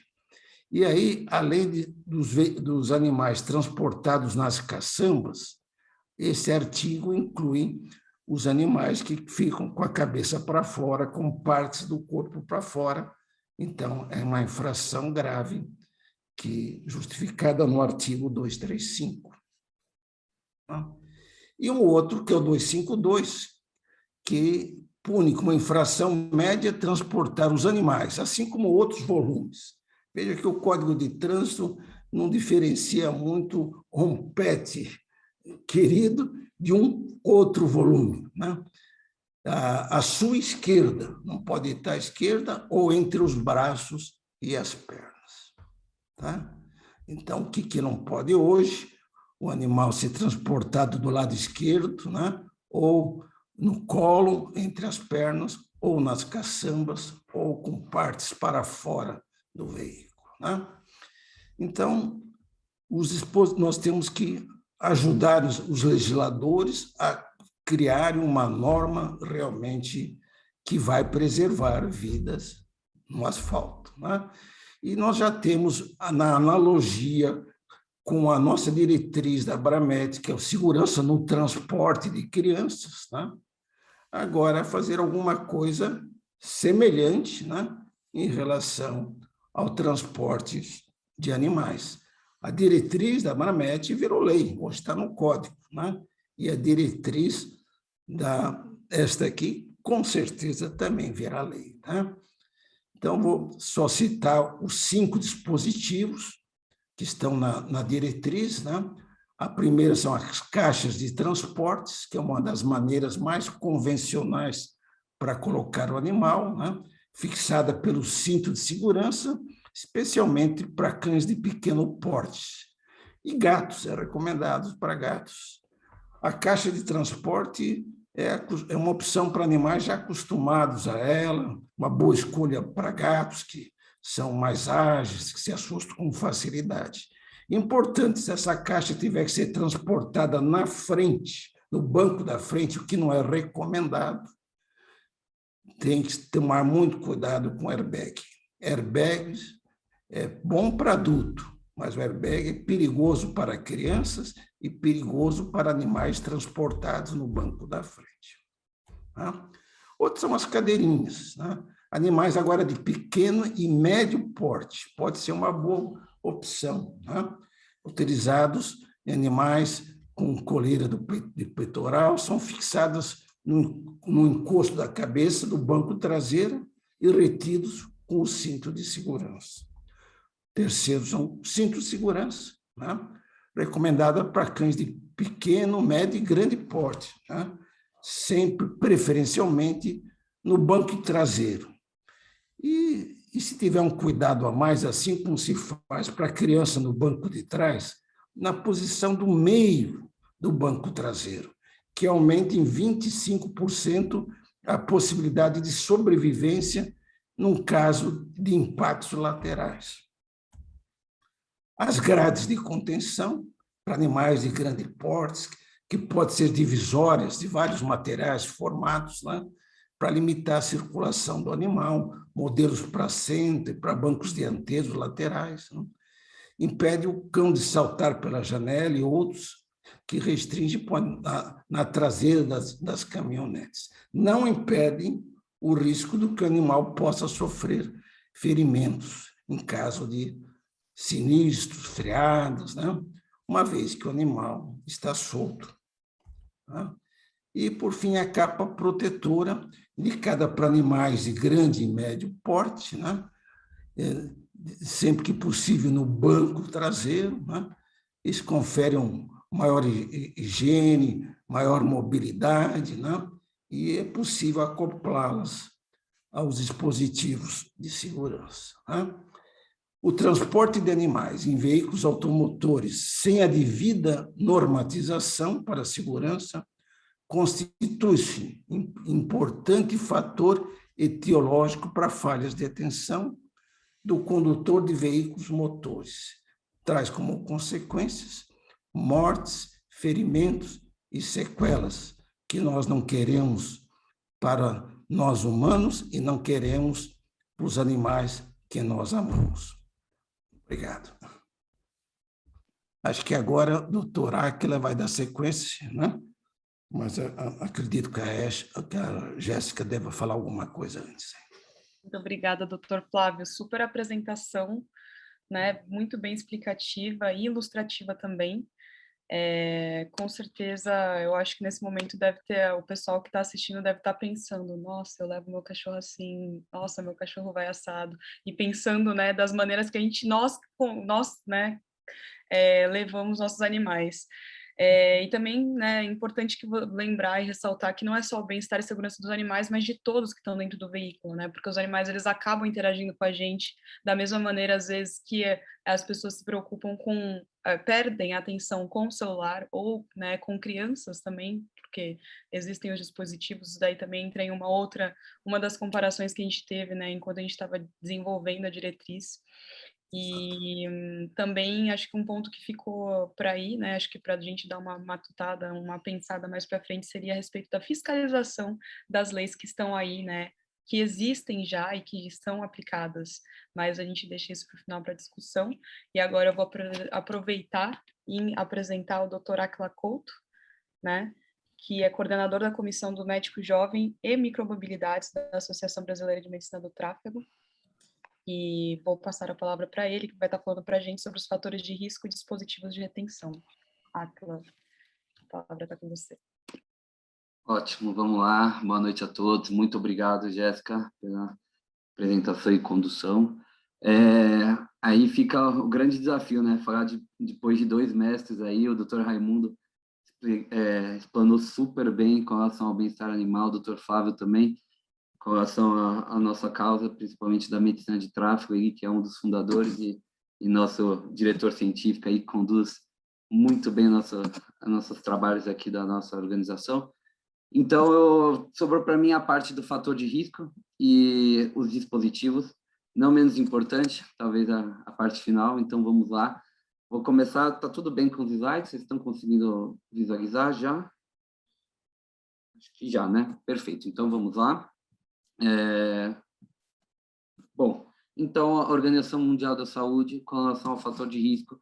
E aí, além dos animais transportados nas caçambas, esse artigo inclui os animais que ficam com a cabeça para fora, com partes do corpo para fora. Então, é uma infração grave, justificada no artigo 235. E um outro, que é o 252, que pune como infração média transportar os animais, assim como outros volumes. Veja que o Código de Trânsito não diferencia muito rompete, querido, de um outro volume, né? A sua esquerda não pode estar à esquerda ou entre os braços e as pernas. Tá? Então, o que não pode hoje? O animal ser transportado do lado esquerdo, né? Ou no colo, entre as pernas, ou nas caçambas, ou com partes para fora do veículo. Né? Então, nós temos que ajudar os legisladores a criar uma norma realmente que vai preservar vidas no asfalto. Né? E nós já temos, na analogia com a nossa diretriz da Abramet, que é a segurança no transporte de crianças, né? Agora fazer alguma coisa semelhante, né? Em relação ao transporte de animais. A diretriz da Abramet virou lei, hoje está no código, né? E a diretriz esta aqui, com certeza, também virá lei. Né? Então, vou só citar os 5 dispositivos que estão na diretriz. Né? A primeira são as caixas de transportes, que é uma das maneiras mais convencionais para colocar o animal, né? Fixada pelo cinto de segurança, especialmente para cães de pequeno porte. E gatos, é recomendado para gatos. A caixa de transporte é uma opção para animais já acostumados a ela, uma boa escolha para gatos que são mais ágeis, que se assustam com facilidade. Importante, se essa caixa tiver que ser transportada na frente, no banco da frente, o que não é recomendado, tem que tomar muito cuidado com airbag. Airbags é bom para adulto, mas o airbag é perigoso para crianças e perigoso para animais transportados no banco da frente. Tá? Outros são as cadeirinhas. Né? Animais agora de pequeno e médio porte, pode ser uma boa opção. Né? Utilizados em animais com coleira de peitoral, são fixados no encosto da cabeça do banco traseiro e retidos com o cinto de segurança. Terceiro são cintos de segurança, né? Recomendada para cães de pequeno, médio e grande porte, né? Sempre, preferencialmente, no banco traseiro. E se tiver um cuidado a mais, assim como se faz para a criança no banco de trás, na posição do meio do banco traseiro, que aumenta em 25% a possibilidade de sobrevivência num caso de impactos laterais. As grades de contenção para animais de grande porte, que pode ser divisórias de vários materiais formados, né, para limitar a circulação do animal, modelos para assento e para bancos dianteiros laterais. Né? Impede o cão de saltar pela janela e outros que restringe na traseira das caminhonetes. Não impedem o risco do que o animal possa sofrer ferimentos em caso de sinistros, freados, né? Uma vez que o animal está solto. Tá? E, por fim, a capa protetora indicada para animais de grande e médio porte, né? Sempre que possível no banco traseiro, né? Isso confere maior higiene, maior mobilidade, né? E é possível acoplá-las aos dispositivos de segurança. Né? O transporte de animais em veículos automotores sem a devida normatização para a segurança constitui-se importante fator etiológico para falhas de atenção do condutor de veículos motores. Traz como consequências mortes, ferimentos e sequelas que nós não queremos para nós humanos e não queremos para os animais que nós amamos. Obrigado. Acho que agora a doutora Áquila vai dar sequência, né? Mas acredito que a Jéssica deva falar alguma coisa antes.
Muito obrigada, doutor Flávio. Super apresentação, né? Muito bem explicativa e ilustrativa também. Com certeza, eu acho que nesse momento deve ter, o pessoal que está assistindo deve estar pensando, nossa, eu levo meu cachorro assim, nossa, meu cachorro vai assado, e pensando, né, das maneiras que nós, né, levamos nossos animais. E também, né, é importante lembrar e ressaltar que não é só o bem-estar e segurança dos animais, mas de todos que estão dentro do veículo, né, porque os animais, eles acabam interagindo com a gente da mesma maneira, às vezes, que as pessoas se preocupam perdem a atenção com o celular ou, né, com crianças também, porque existem os dispositivos, daí também entra em uma das comparações que a gente teve, né, enquanto a gente estava desenvolvendo a diretriz. E também acho que um ponto que ficou para aí, né, acho que para a gente dar uma matutada, uma pensada mais para frente, seria a respeito da fiscalização das leis que estão aí, né, que existem já e que estão aplicadas, mas a gente deixa isso para o final para discussão. E agora eu vou aproveitar e apresentar o Dr. Akla Couto, né, que é coordenador da Comissão do Médico Jovem e Micromobilidades da Associação Brasileira de Medicina do Tráfego. E vou passar a palavra para ele, que vai estar falando para a gente sobre os fatores de risco e dispositivos de retenção. Akla, a palavra está com você.
Ótimo, vamos lá. Boa noite a todos. Muito obrigado, Jéssica, pela apresentação e condução. Aí fica o grande desafio, né? Falar depois de 2 mestres aí, o Dr. Raimundo explanou super bem com relação ao bem-estar animal, o Dr. Flávio também, com relação à nossa causa, principalmente da medicina de tráfego, aí, que é um dos fundadores e nosso diretor científico, aí, que conduz muito bem nossos trabalhos aqui da nossa organização. Então, sobrou para mim a parte do fator de risco e os dispositivos, não menos importante, talvez a parte final, então vamos lá. Vou começar, tá tudo bem com os slides? Vocês estão conseguindo visualizar já? Acho que já, né? Perfeito, então vamos lá. Bom, então a Organização Mundial da Saúde, com relação ao fator de risco,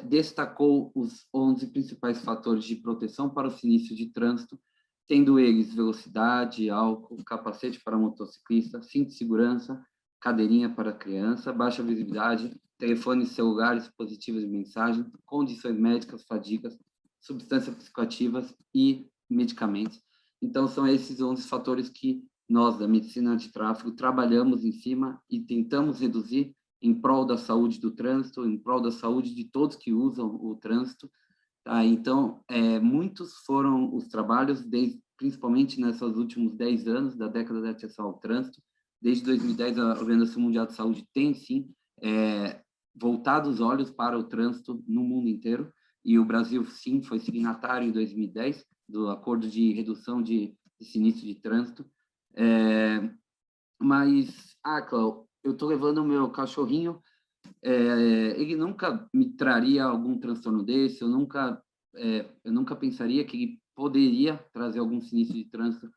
destacou os 11 principais fatores de proteção para o sinistro de trânsito, tendo eles velocidade, álcool, capacete para motociclista, cinto de segurança, cadeirinha para criança, baixa visibilidade, telefones celulares, dispositivos de mensagem, condições médicas, fadigas, substâncias psicoativas e medicamentos. Então, são esses 11 fatores que nós, da medicina de tráfego, trabalhamos em cima e tentamos reduzir em prol da saúde do trânsito, em prol da saúde de todos que usam o trânsito. Tá? Então, muitos foram os trabalhos, principalmente nesses últimos 10 anos, da década de atenção ao trânsito. Desde 2010, a Organização Mundial de Saúde tem, sim, voltado os olhos para o trânsito no mundo inteiro, e o Brasil, sim, foi signatário em 2010 do Acordo de Redução de Sinistro de Trânsito. Mas, Cláudio, eu estou levando o meu cachorrinho, ele nunca me traria algum transtorno desse, eu nunca pensaria que ele poderia trazer algum sinistro de trânsito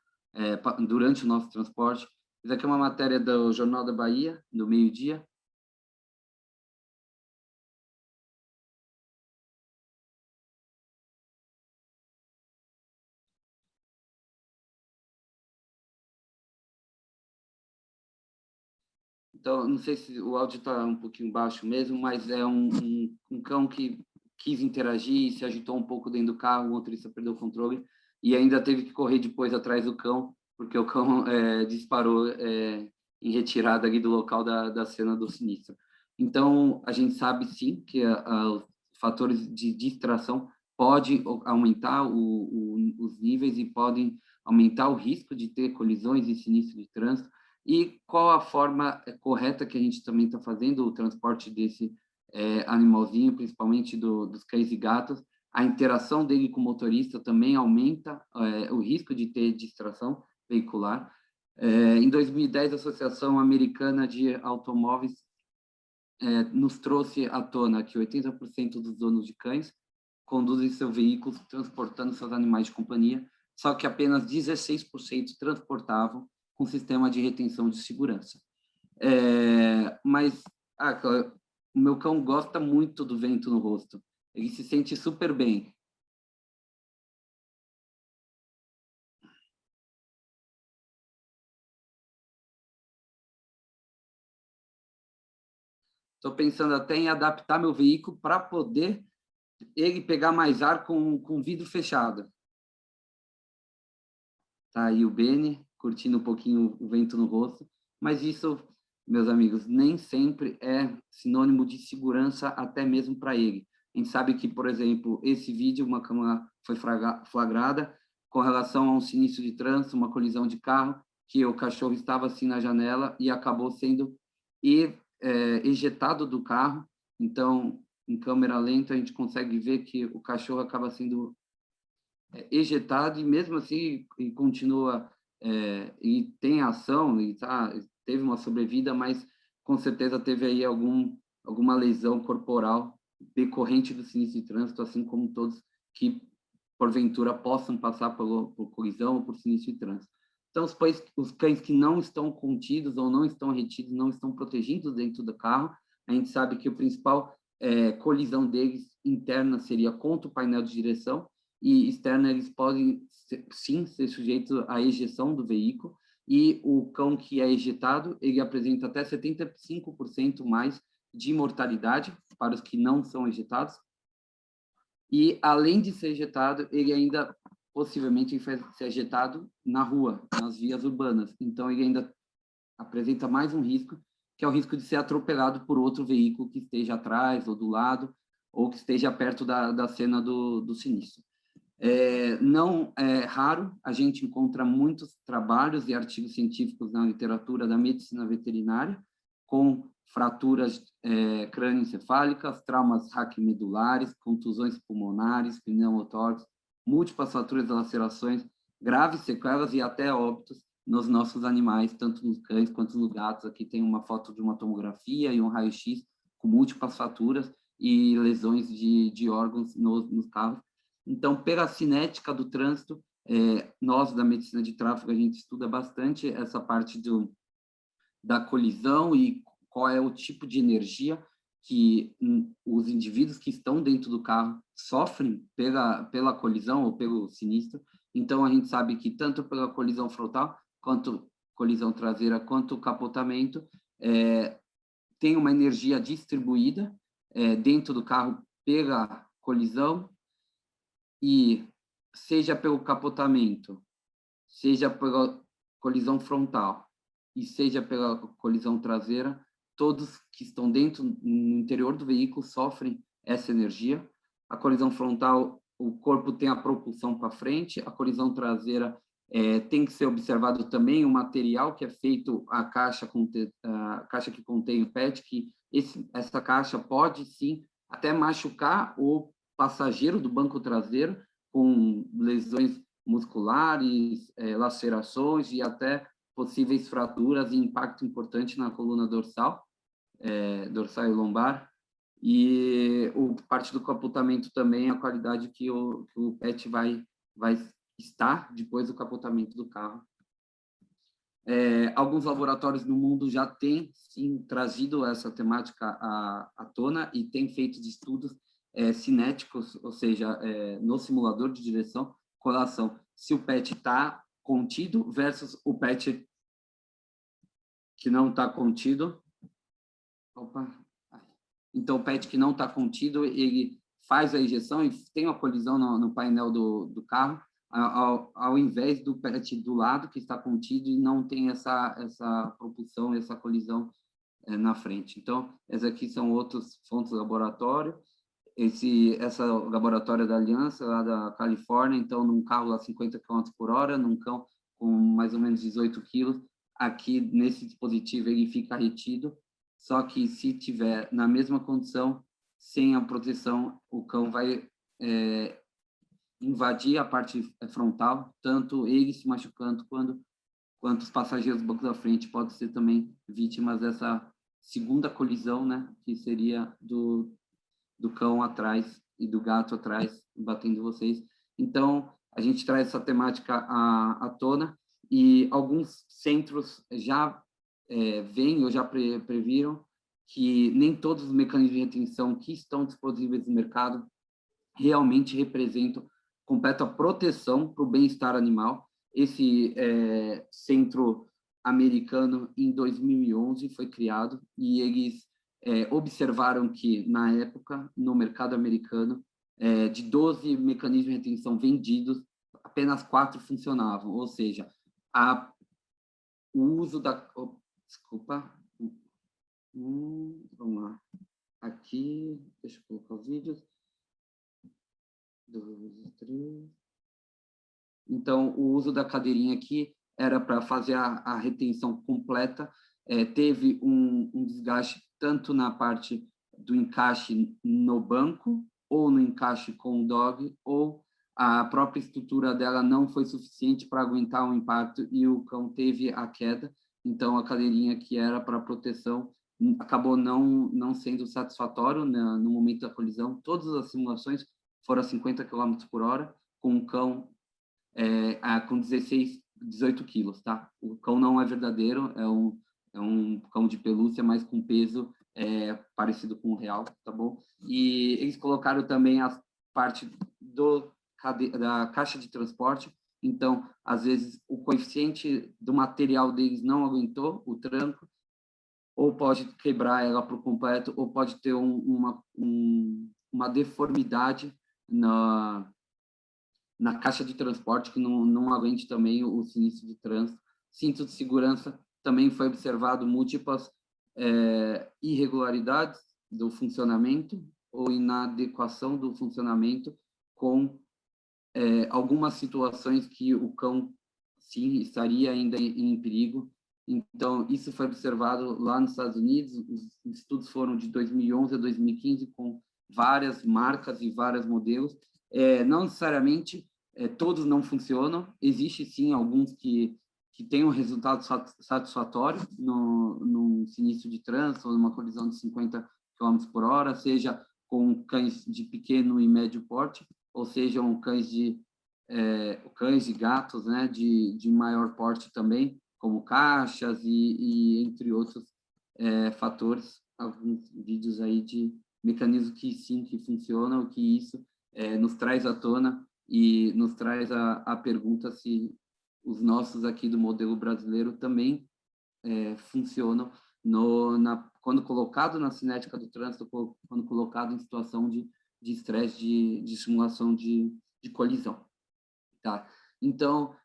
durante o nosso transporte. Isso aqui é uma matéria do Jornal da Bahia, do meio-dia, Então, não sei se o áudio está um pouquinho baixo mesmo, mas é um cão que quis interagir, se agitou um pouco dentro do carro, o motorista perdeu o controle e ainda teve que correr depois atrás do cão, porque o cão disparou em retirada ali do local da cena do sinistro. Então, a gente sabe, sim, que os fatores de distração podem aumentar os níveis e podem aumentar o risco de ter colisões e sinistros de trânsito. E qual a forma correta que a gente também está fazendo o transporte desse animalzinho, principalmente dos cães e gatos? A interação dele com o motorista também aumenta o risco de ter distração veicular. Em 2010, a Associação Americana de Automóveis nos trouxe à tona que 80% dos donos de cães conduzem seus veículos transportando seus animais de companhia, só que apenas 16% transportavam com sistema de retenção de segurança. Mas o meu cão gosta muito do vento no rosto, ele se sente super bem. Estou pensando até em adaptar meu veículo para poder ele pegar mais ar com vidro fechado. Tá aí o Beni, curtindo um pouquinho o vento no rosto, mas isso, meus amigos, nem sempre é sinônimo de segurança, até mesmo para ele. A gente sabe que, por exemplo, esse vídeo, uma câmera foi flagrada com relação a um sinistro de trânsito, uma colisão de carro, que o cachorro estava assim na janela e acabou sendo ejetado do carro. Então, em câmera lenta, a gente consegue ver que o cachorro acaba sendo ejetado e mesmo assim e continua e tem ação e teve uma sobrevida, mas com certeza teve aí alguma lesão corporal decorrente do sinistro de trânsito, assim como todos que porventura possam passar por colisão ou por sinistro de trânsito. Então, os cães que não estão contidos ou não estão retidos, não estão protegidos dentro do carro, a gente sabe que o principal colisão deles interna seria contra o painel de direção, e externa eles podem, sim, ser sujeitos à ejeção do veículo, e o cão que é ejetado, ele apresenta até 75% mais de mortalidade para os que não são ejetados, e além de ser ejetado, ele ainda possivelmente vai ser ejetado na rua, nas vias urbanas, então ele ainda apresenta mais um risco, que é o risco de ser atropelado por outro veículo que esteja atrás ou do lado, ou que esteja perto da cena do sinistro. Não é raro, a gente encontra muitos trabalhos e artigos científicos na literatura da medicina veterinária, com fraturas crânioencefálicas, traumas raquimedulares, contusões pulmonares, pneumotórax, múltiplas fraturas e lacerações, graves sequelas e até óbitos nos nossos animais, tanto nos cães quanto nos gatos. Aqui tem uma foto de uma tomografia e um raio-x com múltiplas fraturas e lesões de órgãos nos carros. Então, pela cinética do trânsito, nós da medicina de tráfego, a gente estuda bastante essa parte da colisão e qual é o tipo de energia que os indivíduos que estão dentro do carro sofrem pela colisão ou pelo sinistro. Então, a gente sabe que tanto pela colisão frontal, quanto colisão traseira, quanto capotamento, tem uma energia distribuída dentro do carro pela colisão, e seja pelo capotamento, seja pela colisão frontal e seja pela colisão traseira, todos que estão dentro, no interior do veículo, sofrem essa energia. A colisão frontal, o corpo tem a propulsão para frente, a colisão traseira tem que ser observado também o material que é feito, a caixa que contém o PET, que essa caixa pode, sim, até machucar o passageiro do banco traseiro, com lesões musculares, lacerações e até possíveis fraturas e impacto importante na coluna dorsal, dorsal e lombar. E parte do capotamento também, a qualidade que o PET vai estar depois do capotamento do carro. Alguns laboratórios no mundo já têm, sim, trazido essa temática à tona e têm feito estudos cinéticos, ou seja, no simulador de direção, com relação se o PET está contido versus o PET que não está contido. Opa. Então, o PET que não está contido, ele faz a injeção e tem uma colisão no painel do carro, ao invés do PET do lado, que está contido, e não tem essa propulsão, essa colisão na frente. Então, essas aqui são outras fontes do laboratório. Essa laboratório da Aliança, lá da Califórnia, então, num carro lá 50 km/h, num cão com mais ou menos 18 quilos, aqui nesse dispositivo ele fica retido, só que se tiver na mesma condição, sem a proteção, o cão vai invadir a parte frontal, tanto ele se machucando quanto os passageiros do banco da frente podem ser também vítimas dessa segunda colisão, né, que seria do cão atrás e do gato atrás batendo vocês. Então, a gente traz essa temática à tona e alguns centros já veem ou já previram que nem todos os mecanismos de retenção que estão disponíveis no mercado realmente representam completa proteção para o bem-estar animal. Esse centro americano, em 2011, foi criado e eles observaram que, na época, no mercado americano, de 12 mecanismos de retenção vendidos, apenas 4 funcionavam, ou seja, o uso da... desculpa. Vamos lá. Aqui, deixa eu colocar os vídeos. 2, 3. Então, o uso da cadeirinha aqui era para fazer a retenção completa. Teve um desgaste tanto na parte do encaixe no banco, ou no encaixe com o dog, ou a própria estrutura dela não foi suficiente para aguentar o impacto e o cão teve a queda. Então, a cadeirinha que era para proteção acabou não sendo satisfatório, né, no momento da colisão. Todas as simulações foram a 50 km/h, com um cão com 18 quilos, tá? O cão não é verdadeiro, é um cão de pelúcia, mas com peso parecido com o real, tá bom? E eles colocaram também a parte da caixa de transporte. Então, às vezes, o coeficiente do material deles não aguentou o tranco, ou pode quebrar ela por completo, ou pode ter uma deformidade na caixa de transporte que não aguente também o sinistro de trânsito. Cinto de segurança, também foi observado múltiplas irregularidades do funcionamento ou inadequação do funcionamento com algumas situações que o cão, sim, estaria ainda em perigo. Então, isso foi observado lá nos Estados Unidos. Os estudos foram de 2011 a 2015, com várias marcas e vários modelos. Não necessariamente todos não funcionam. Existe, sim, alguns que têm um resultado satisfatório no sinistro de trânsito ou numa colisão de 50 km/h, seja com cães de pequeno e médio porte, ou sejam cães e gatos, né, de maior porte também, como caixas e entre outros fatores. Alguns vídeos aí de mecanismos que sim, que funcionam, que isso nos traz à tona e nos traz a pergunta se os nossos aqui do modelo brasileiro também funcionam quando colocado na cinética do trânsito, quando colocado em situação de estresse, de simulação de colisão. Tá? Então,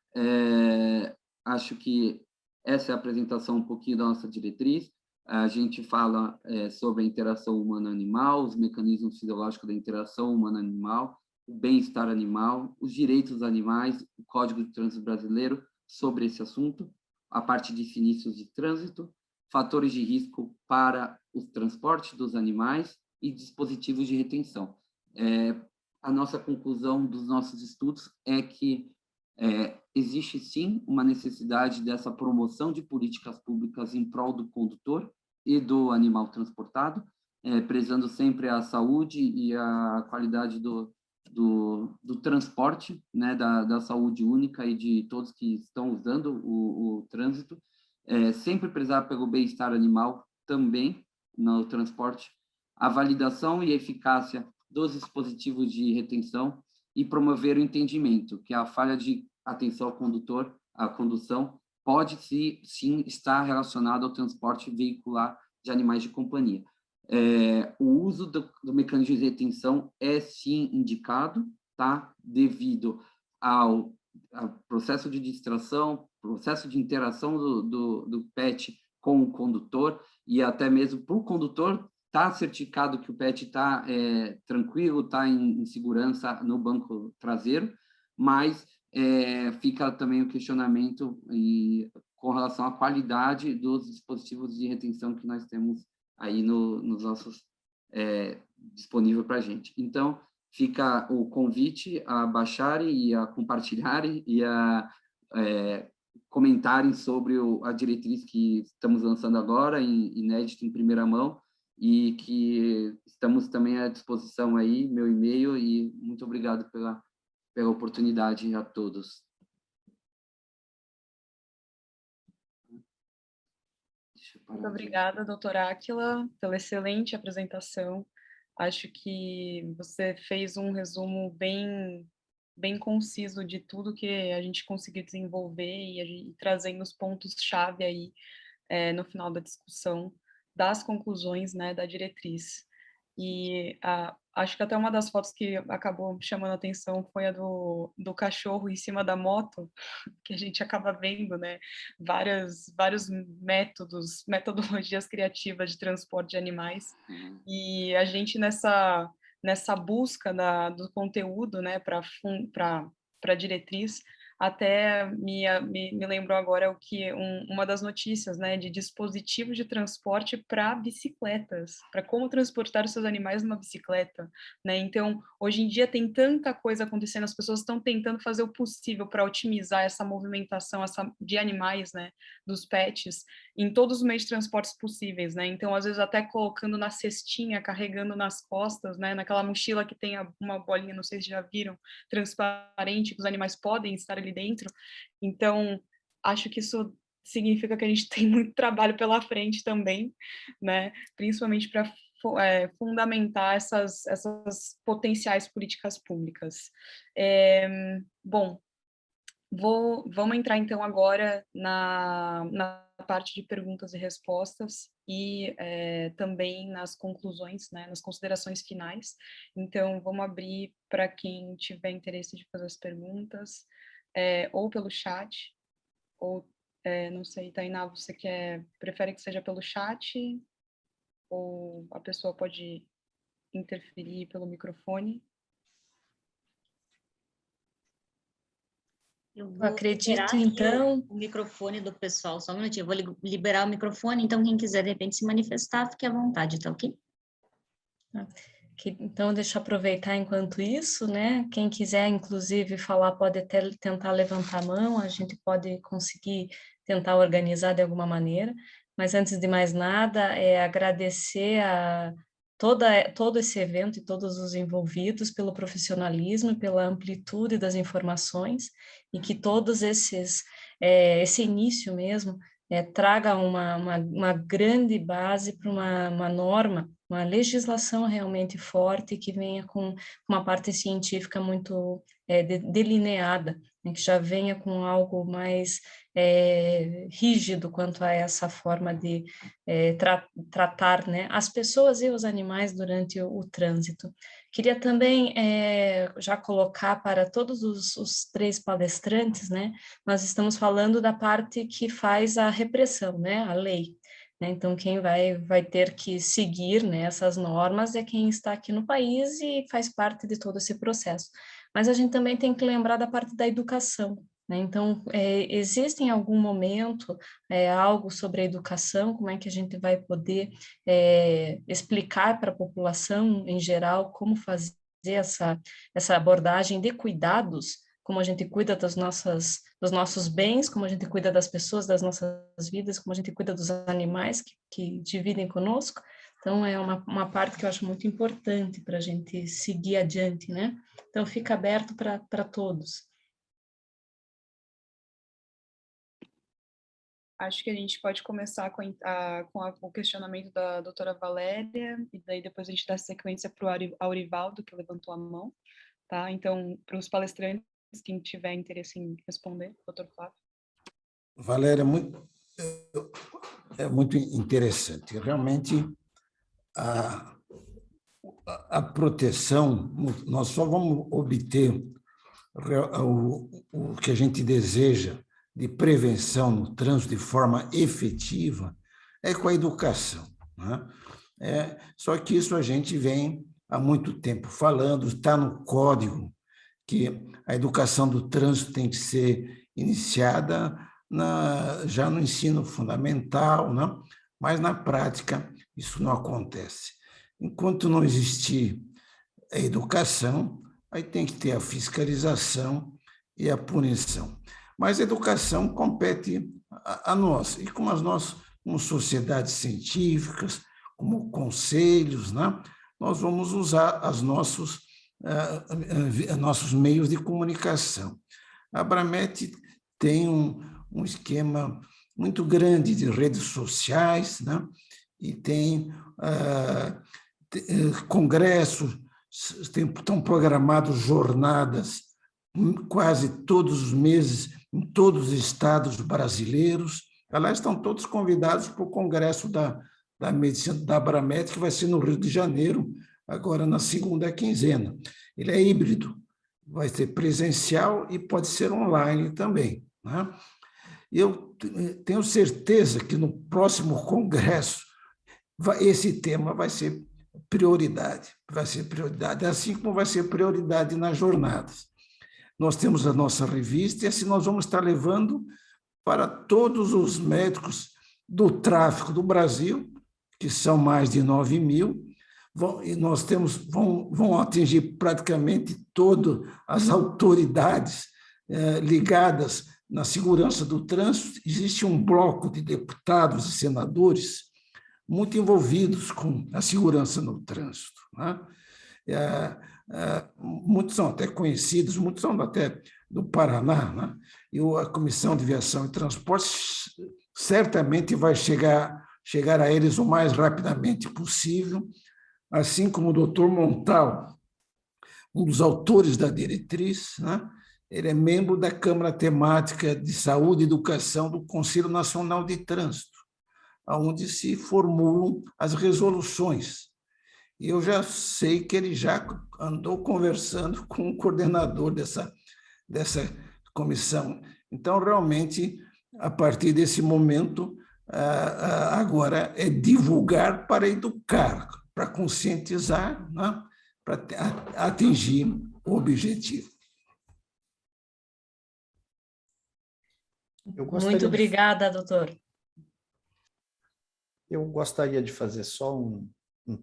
acho que essa é a apresentação um pouquinho da nossa diretriz. A gente fala sobre a interação humano-animal, os mecanismos fisiológicos da interação humano-animal, o bem-estar animal, os direitos dos animais, o Código de Trânsito Brasileiro sobre esse assunto, a parte de sinistros de trânsito, fatores de risco para o transporte dos animais e dispositivos de retenção. A nossa conclusão dos nossos estudos é que existe, sim, uma necessidade dessa promoção de políticas públicas em prol do condutor e do animal transportado, prezando sempre a saúde e a qualidade do transporte, né, da saúde única e de todos que estão usando o trânsito, sempre prezar pelo bem-estar animal também no transporte, a validação e eficácia dos dispositivos de retenção e promover o entendimento que a falha de atenção ao condutor, a condução, pode sim estar relacionada ao transporte veicular de animais de companhia. O uso do mecanismo de retenção é, sim, indicado, tá? Devido ao processo de distração, processo de interação do PET com o condutor, e até mesmo para o condutor estar certificado que o PET está tranquilo, está em segurança no banco traseiro, mas fica também o questionamento com relação à qualidade dos dispositivos de retenção que nós temos aí nos nossos disponível para a gente. Então, fica o convite a baixarem e a compartilharem e a comentarem sobre a diretriz que estamos lançando agora, inédito em primeira mão, e que estamos também à disposição aí, meu e-mail, e muito obrigado pela oportunidade a todos.
Muito obrigada, doutora Áquila, pela excelente apresentação. Acho que você fez um resumo bem conciso de tudo que a gente conseguiu desenvolver e trazendo os pontos-chave aí no final da discussão das conclusões, né, da diretriz. E acho que até uma das fotos que acabou chamando a atenção foi a do cachorro em cima da moto, que a gente acaba vendo, né, vários metodologias criativas de transporte de animais, e a gente nessa busca do conteúdo, né, para a diretriz, até me lembrou agora uma das notícias, né, de dispositivos de transporte para bicicletas, para como transportar os seus animais numa bicicleta, né? Então, hoje em dia tem tanta coisa acontecendo, as pessoas estão tentando fazer o possível para otimizar essa movimentação de animais, né, dos pets, em todos os meios de transportes possíveis, né? Então, às vezes até colocando na cestinha, carregando nas costas, né, naquela mochila que tem uma bolinha, não sei se já viram, transparente, que os animais podem estar ali dentro. Então, acho que isso significa que a gente tem muito trabalho pela frente também, né? Principalmente para fundamentar essas potenciais políticas públicas. Bom, vamos entrar então agora na parte de perguntas e respostas e também nas conclusões, né, nas considerações finais. Então, vamos abrir para quem tiver interesse de fazer as perguntas, ou pelo chat, ou, não sei, Tainá, você prefere que seja pelo chat, ou a pessoa pode interferir pelo microfone?
Eu
acredito, então...
O microfone do pessoal, só um minutinho, eu vou liberar o microfone, então quem quiser, de repente, se manifestar, fique à vontade, tá ok?
Então, deixa eu aproveitar enquanto isso, né? Quem quiser, inclusive, falar, pode até tentar levantar a mão, a gente pode conseguir tentar organizar de alguma maneira, mas antes de mais nada, agradecer a todo esse evento e todos os envolvidos pelo profissionalismo, pela amplitude das informações, e que todos esse início mesmo, traga uma grande base para uma norma, uma legislação realmente forte que venha com uma parte científica muito delineada, né, que já venha com algo mais rígido quanto a essa forma de tratar, né, as pessoas e os animais durante o trânsito. Queria também já colocar para todos os três palestrantes, né, nós estamos falando da parte que faz a repressão, né, a lei. Né? Então, quem vai ter que seguir, né, essas normas é quem está aqui no país e faz parte de todo esse processo. Mas a gente também tem que lembrar da parte da educação. Né? Então, existe em algum momento algo sobre a educação, como é que a gente vai poder explicar para a população em geral como fazer essa abordagem de cuidados, como a gente cuida dos nossos bens, como a gente cuida das pessoas, das nossas vidas, como a gente cuida dos animais que dividem conosco. Então, é uma parte que eu acho muito importante para a gente seguir adiante, né? Então, fica aberto para todos.
Acho que a gente pode começar com o questionamento da doutora Valéria, e daí depois a gente dá sequência para o Aurivaldo, que levantou a mão, tá? Então, para os palestrantes, quem tiver interesse em responder, doutor Flávio.
Valéria, é muito interessante. Realmente, a proteção, nós só vamos obter o que a gente deseja de prevenção no trânsito de forma efetiva com a educação, né? Só que isso a gente vem há muito tempo falando, está no código, que a educação do trânsito tem que ser iniciada já no ensino fundamental, né? Mas na prática isso não acontece. Enquanto não existir a educação, aí tem que ter a fiscalização e a punição. Mas a educação compete a nós, e como como sociedades científicas, como conselhos, né? Nós vamos usar nossos meios de comunicação. A Abramet tem um esquema muito grande de redes sociais, né? E tem congressos, estão programados jornadas quase todos os meses em todos os estados brasileiros. Aliás, estão todos convidados para o congresso da medicina da Abramet, que vai ser no Rio de Janeiro, agora na segunda quinzena. Ele é híbrido, vai ser presencial e pode ser online também, né? Eu tenho certeza que no próximo congresso esse tema vai ser prioridade, assim como vai ser prioridade nas jornadas. Nós temos a nossa revista e assim nós vamos estar levando para todos os médicos do tráfico do Brasil, que são mais de 9.000, e nós vão atingir praticamente todas as autoridades ligadas na segurança do trânsito. Existe um bloco de deputados e senadores muito envolvidos com a segurança no trânsito, né? Muitos são até conhecidos, muitos são até do Paraná, né? E a Comissão de Viação e Transportes certamente vai chegar a eles o mais rapidamente possível, assim como o doutor Montal, um dos autores da diretriz, né? Ele é membro da Câmara Temática de Saúde e Educação do Conselho Nacional de Trânsito, onde se formulam as resoluções. E eu já sei que ele já andou conversando com o coordenador dessa comissão. Então, realmente, a partir desse momento, agora é divulgar para educar, para conscientizar, né? Para atingir o objetivo.
Muito obrigada, doutor.
Eu gostaria de fazer só um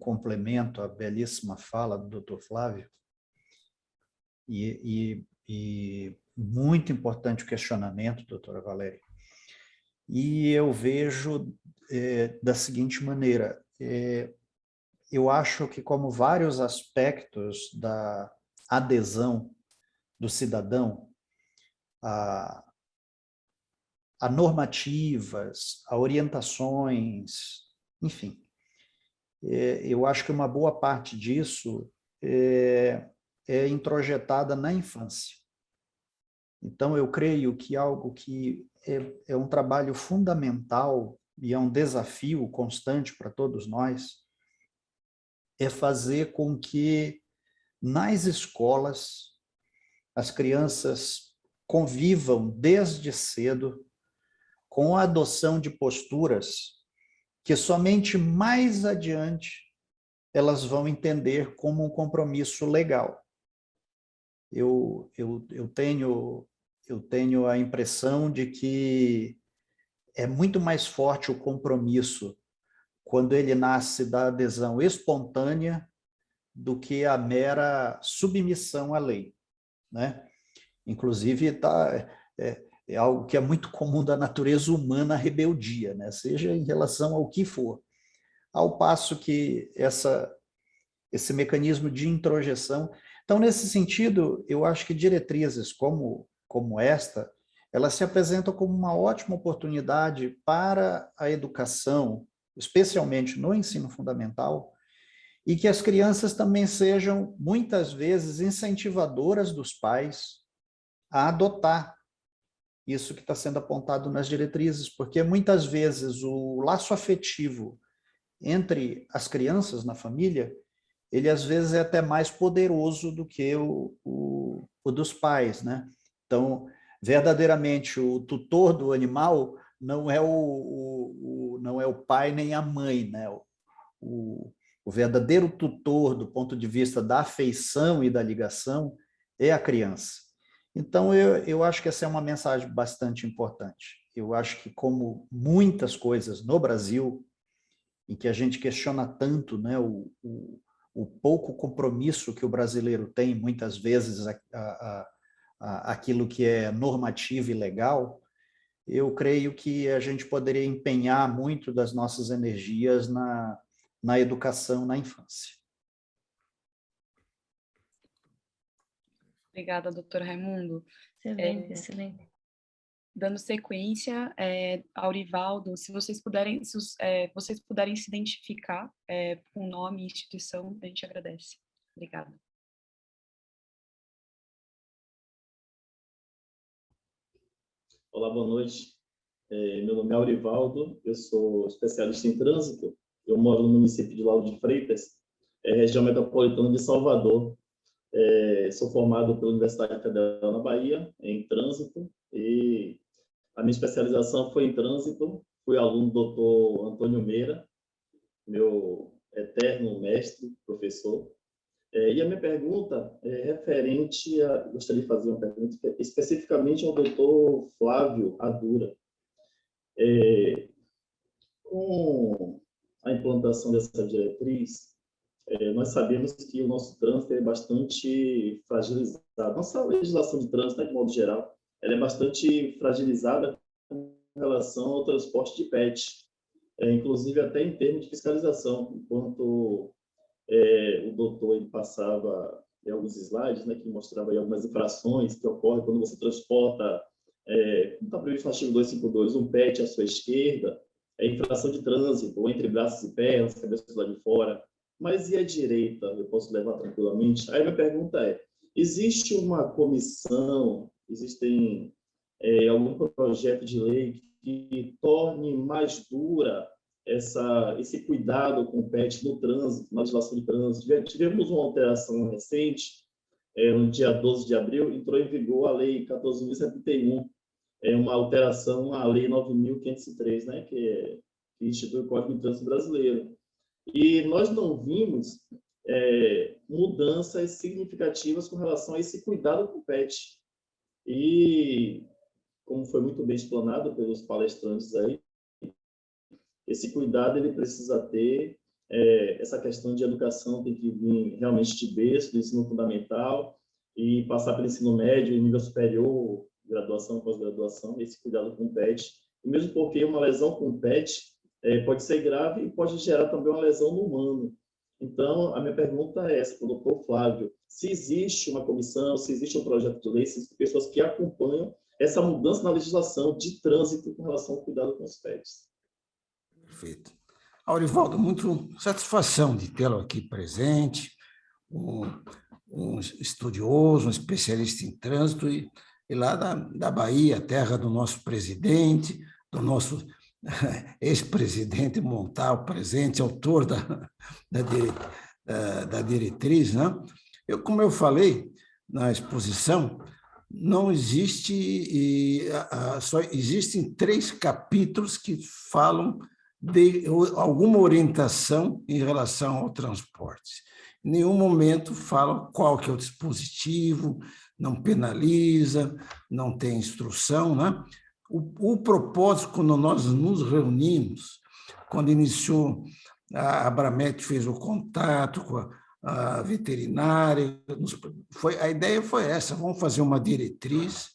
complemento à belíssima fala do doutor Flávio, e muito importante o questionamento, doutora Valéria. E eu vejo da seguinte maneira, eu acho que como vários aspectos da adesão do cidadão a normativas, a orientações, enfim, eu acho que uma boa parte disso é introjetada na infância. Então, eu creio que algo que é um trabalho fundamental e é um desafio constante para todos nós é fazer com que nas escolas as crianças convivam desde cedo com a adoção de posturas que somente mais adiante elas vão entender como um compromisso legal. Eu tenho a impressão de que é muito mais forte o compromisso quando ele nasce da adesão espontânea do que a mera submissão à lei, né? Inclusive, é algo que é muito comum da natureza humana, a rebeldia, né? Seja em relação ao que for. Ao passo que esse mecanismo de introjeção... Então, nesse sentido, eu acho que diretrizes como esta, elas se apresentam como uma ótima oportunidade para a educação, especialmente no ensino fundamental, e que as crianças também sejam, muitas vezes, incentivadoras dos pais a adotar isso que está sendo apontado nas diretrizes, porque muitas vezes o laço afetivo entre as crianças na família, ele às vezes é até mais poderoso do que o dos pais, né? Então, verdadeiramente, o tutor do animal não é não é o pai nem a mãe, né? O verdadeiro tutor, do ponto de vista da afeição e da ligação, é a criança. Então, eu acho que essa é uma mensagem bastante importante. Eu acho que, como muitas coisas no Brasil, em que a gente questiona tanto, né, o pouco compromisso que o brasileiro tem, muitas vezes, aquilo que é normativo e legal, eu creio que a gente poderia empenhar muito das nossas energias na educação na infância.
Obrigada, doutor Raimundo.
Excelente, excelente.
Dando sequência, Aurivaldo, se vocês puderem, vocês puderem se identificar com nome e instituição, a gente agradece. Obrigada.
Olá, boa noite. Meu nome é Aurivaldo, eu sou especialista em trânsito, eu moro no município de Lauro de Freitas, região metropolitana de Salvador. Sou formado pela Universidade Federal na Bahia, em trânsito, e a minha especialização foi em trânsito, fui aluno do doutor Antônio Meira, meu eterno mestre, professor. E a minha pergunta é referente gostaria de fazer uma pergunta especificamente ao doutor Flávio Adura. Com a implantação dessa diretriz, nós sabemos que o nosso trânsito é bastante fragilizado. Nossa legislação de trânsito, né, de modo geral, ela é bastante fragilizada com relação ao transporte de pet, inclusive até em termos de fiscalização, enquanto o doutor ele passava alguns slides, né, que mostrava aí algumas infrações que ocorrem quando você transporta, como está previsto no artigo 252, um pet à sua esquerda, infração de trânsito, ou entre braços e pernas, cabeça do lado de fora. Mas e a direita? Eu posso levar tranquilamente? Aí a minha pergunta é, existe uma comissão, existem algum projeto de lei que torne mais dura esse cuidado com o pet no trânsito, na legislação de trânsito? Tivemos uma alteração recente, no dia 12 de abril, entrou em vigor a Lei 14.071, uma alteração à Lei 9.503, né, que institui o Código de Trânsito Brasileiro. E nós não vimos mudanças significativas com relação a esse cuidado com o pet. E, como foi muito bem explanado pelos palestrantes aí, esse cuidado ele precisa ter, essa questão de educação tem que vir realmente de berço, do ensino fundamental, e passar pelo ensino médio e nível superior, graduação, pós-graduação, esse cuidado com o pet. E mesmo porque uma lesão com o pet pode ser grave e pode gerar também uma lesão no humano. Então, a minha pergunta é essa, para o doutor Flávio, se existe uma comissão, se existe um projeto de lei, se existem pessoas que acompanham essa mudança na legislação de trânsito com relação ao cuidado com os pets.
Perfeito. Aurivaldo, muito satisfação de tê-lo aqui presente, um estudioso, um especialista em trânsito, e lá da Bahia, terra do nosso presidente, do nosso ex-presidente Montal, presente, autor da diretriz, né? Como eu falei na exposição, não existe, só existem 3 capítulos que falam de alguma orientação em relação ao transporte. Em nenhum momento falam qual que é o dispositivo, não penaliza, não tem instrução, né? O propósito, quando nós nos reunimos, quando iniciou, a Abramet fez o contato com a veterinária, a ideia foi essa, vamos fazer uma diretriz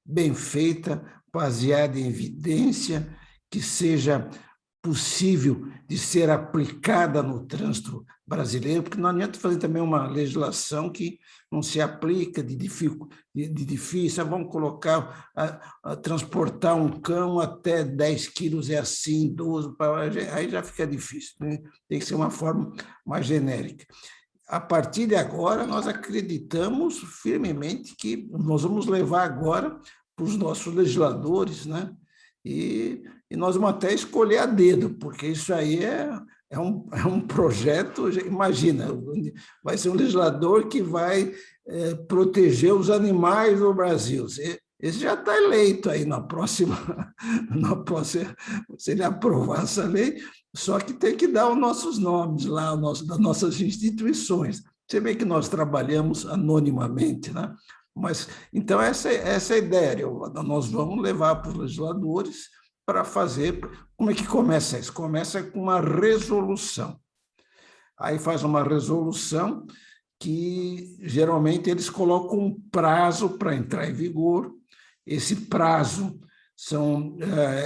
bem feita, baseada em evidência, que seja possível de ser aplicada no trânsito brasileiro, porque não adianta fazer também uma legislação que não se aplica, de difícil, vamos colocar, transportar um cão até 10 quilos é assim, 12, aí já fica difícil, né? Tem que ser uma forma mais genérica. A partir de agora, nós acreditamos firmemente que nós vamos levar agora os nossos legisladores, né? E nós vamos até escolher a dedo, porque isso aí é um projeto, imagina, vai ser um legislador que vai proteger os animais no Brasil. Esse já está eleito aí na próxima, se ele aprovar essa lei, só que tem que dar os nossos nomes lá, das nossas instituições. Você vê que nós trabalhamos anonimamente, né? Mas, então, essa é a ideia. Nós vamos levar para os legisladores para fazer... Como é que começa isso? Começa com uma resolução. Aí faz uma resolução que, geralmente, eles colocam um prazo para entrar em vigor. Esse prazo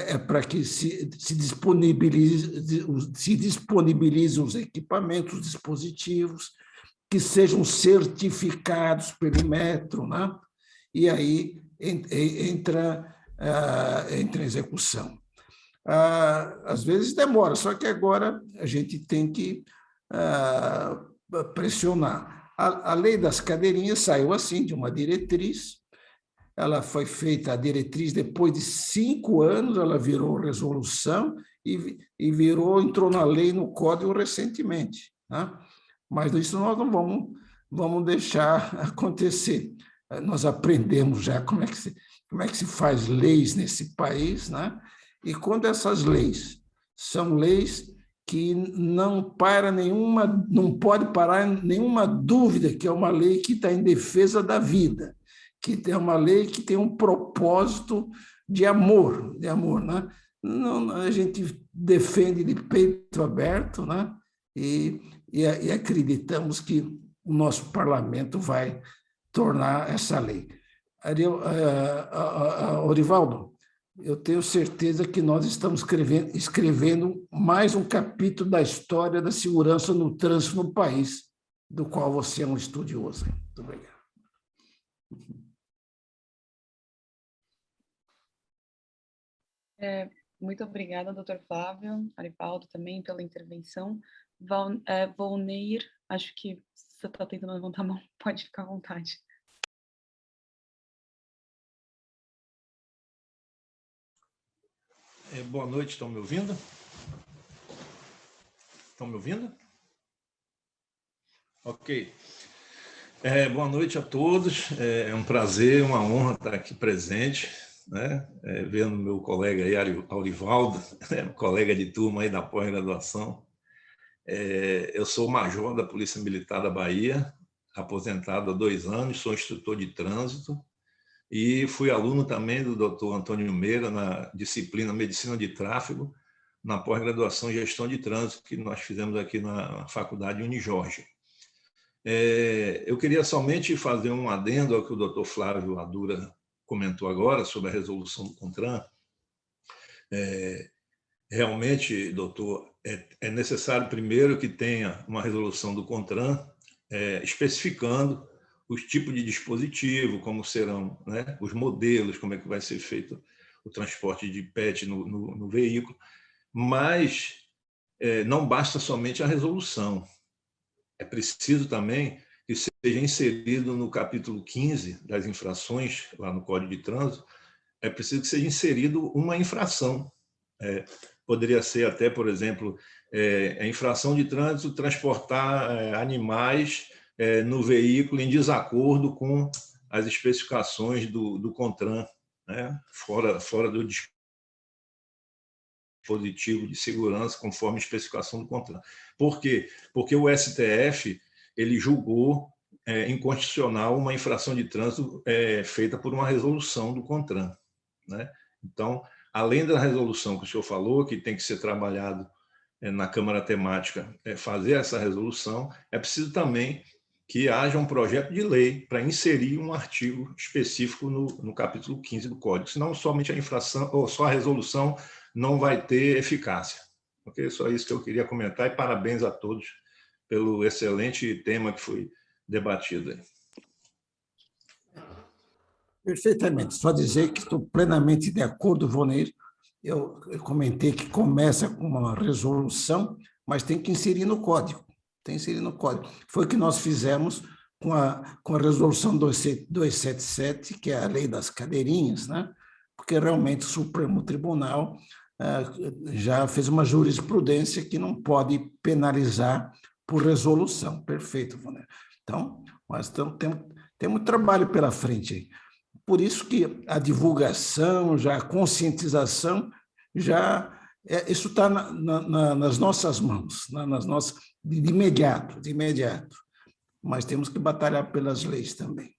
é para que se disponibilizem os equipamentos, os dispositivos, que sejam certificados pelo Metro, né? E aí entra em execução. Às vezes demora, só que agora a gente tem que pressionar. A lei das cadeirinhas saiu assim, de uma diretriz, ela foi feita, a diretriz, depois de 5 anos, ela virou resolução e entrou na lei, no código recentemente, né? Mas isso nós não vamos deixar acontecer. Nós aprendemos já como é que se faz leis nesse país, né? E quando essas leis são leis que não pode parar nenhuma dúvida que é uma lei que está em defesa da vida, que é uma lei que tem um propósito de amor, né? Não, a gente defende de peito aberto, né? E acreditamos que o nosso parlamento vai tornar essa lei. Orivaldo, eu tenho certeza que nós estamos escrevendo mais um capítulo da história da segurança no trânsito no país, do qual você é um estudioso. Muito obrigado.
Muito obrigada, doutor Flávio, Arivaldo também pela intervenção. Volneir, acho que você está tentando levantar a mão, pode ficar à vontade.
Boa noite, estão me ouvindo? Estão me ouvindo? Ok. Boa noite a todos, é um prazer, uma honra estar aqui presente, né? Vendo meu colega aí, Arivaldo, colega de turma aí da pós-graduação. Eu sou major da Polícia Militar da Bahia, aposentado há 2 anos, sou instrutor de trânsito e fui aluno também do Dr. Antônio Meira na disciplina Medicina de Tráfego, na pós-graduação em Gestão de Trânsito, que nós fizemos aqui na Faculdade Unijorge. Eu queria somente fazer um adendo ao que o Dr. Flávio Adura comentou agora sobre a resolução do CONTRAN. Realmente, doutor, é necessário primeiro que tenha uma resolução do CONTRAN especificando os tipos de dispositivo, como serão, né, os modelos, como é que vai ser feito o transporte de PET no veículo, mas não basta somente a resolução. É preciso também que seja inserido no capítulo 15 das infrações, lá no Código de Trânsito, é preciso que seja inserido uma infração. Poderia ser até, por exemplo, a infração de trânsito transportar animais no veículo em desacordo com as especificações do CONTRAN, né? fora do dispositivo de segurança, conforme a especificação do CONTRAN. Por quê? Porque o STF ele julgou inconstitucional uma infração de trânsito feita por uma resolução do CONTRAN, né? Então, além da resolução que o senhor falou, que tem que ser trabalhado na Câmara Temática, fazer essa resolução, é preciso também que haja um projeto de lei para inserir um artigo específico no capítulo 15 do Código, senão somente a infração ou só a resolução não vai ter eficácia. Ok? Só isso que eu queria comentar e parabéns a todos pelo excelente tema que foi debatido aí.
Perfeitamente. Só dizer que estou plenamente de acordo, Volneir. Eu comentei que começa com uma resolução, mas tem que inserir no código. Tem que inserir no código. Foi o que nós fizemos com a resolução 277, que é a lei das cadeirinhas, né? Porque realmente o Supremo Tribunal já fez uma jurisprudência que não pode penalizar por resolução. Perfeito, Valério. Então, nós temos trabalho pela frente aí. Por isso que a divulgação, já a conscientização, isso está nas nossas mãos, nas nossas, de imediato. Mas temos que batalhar pelas leis também.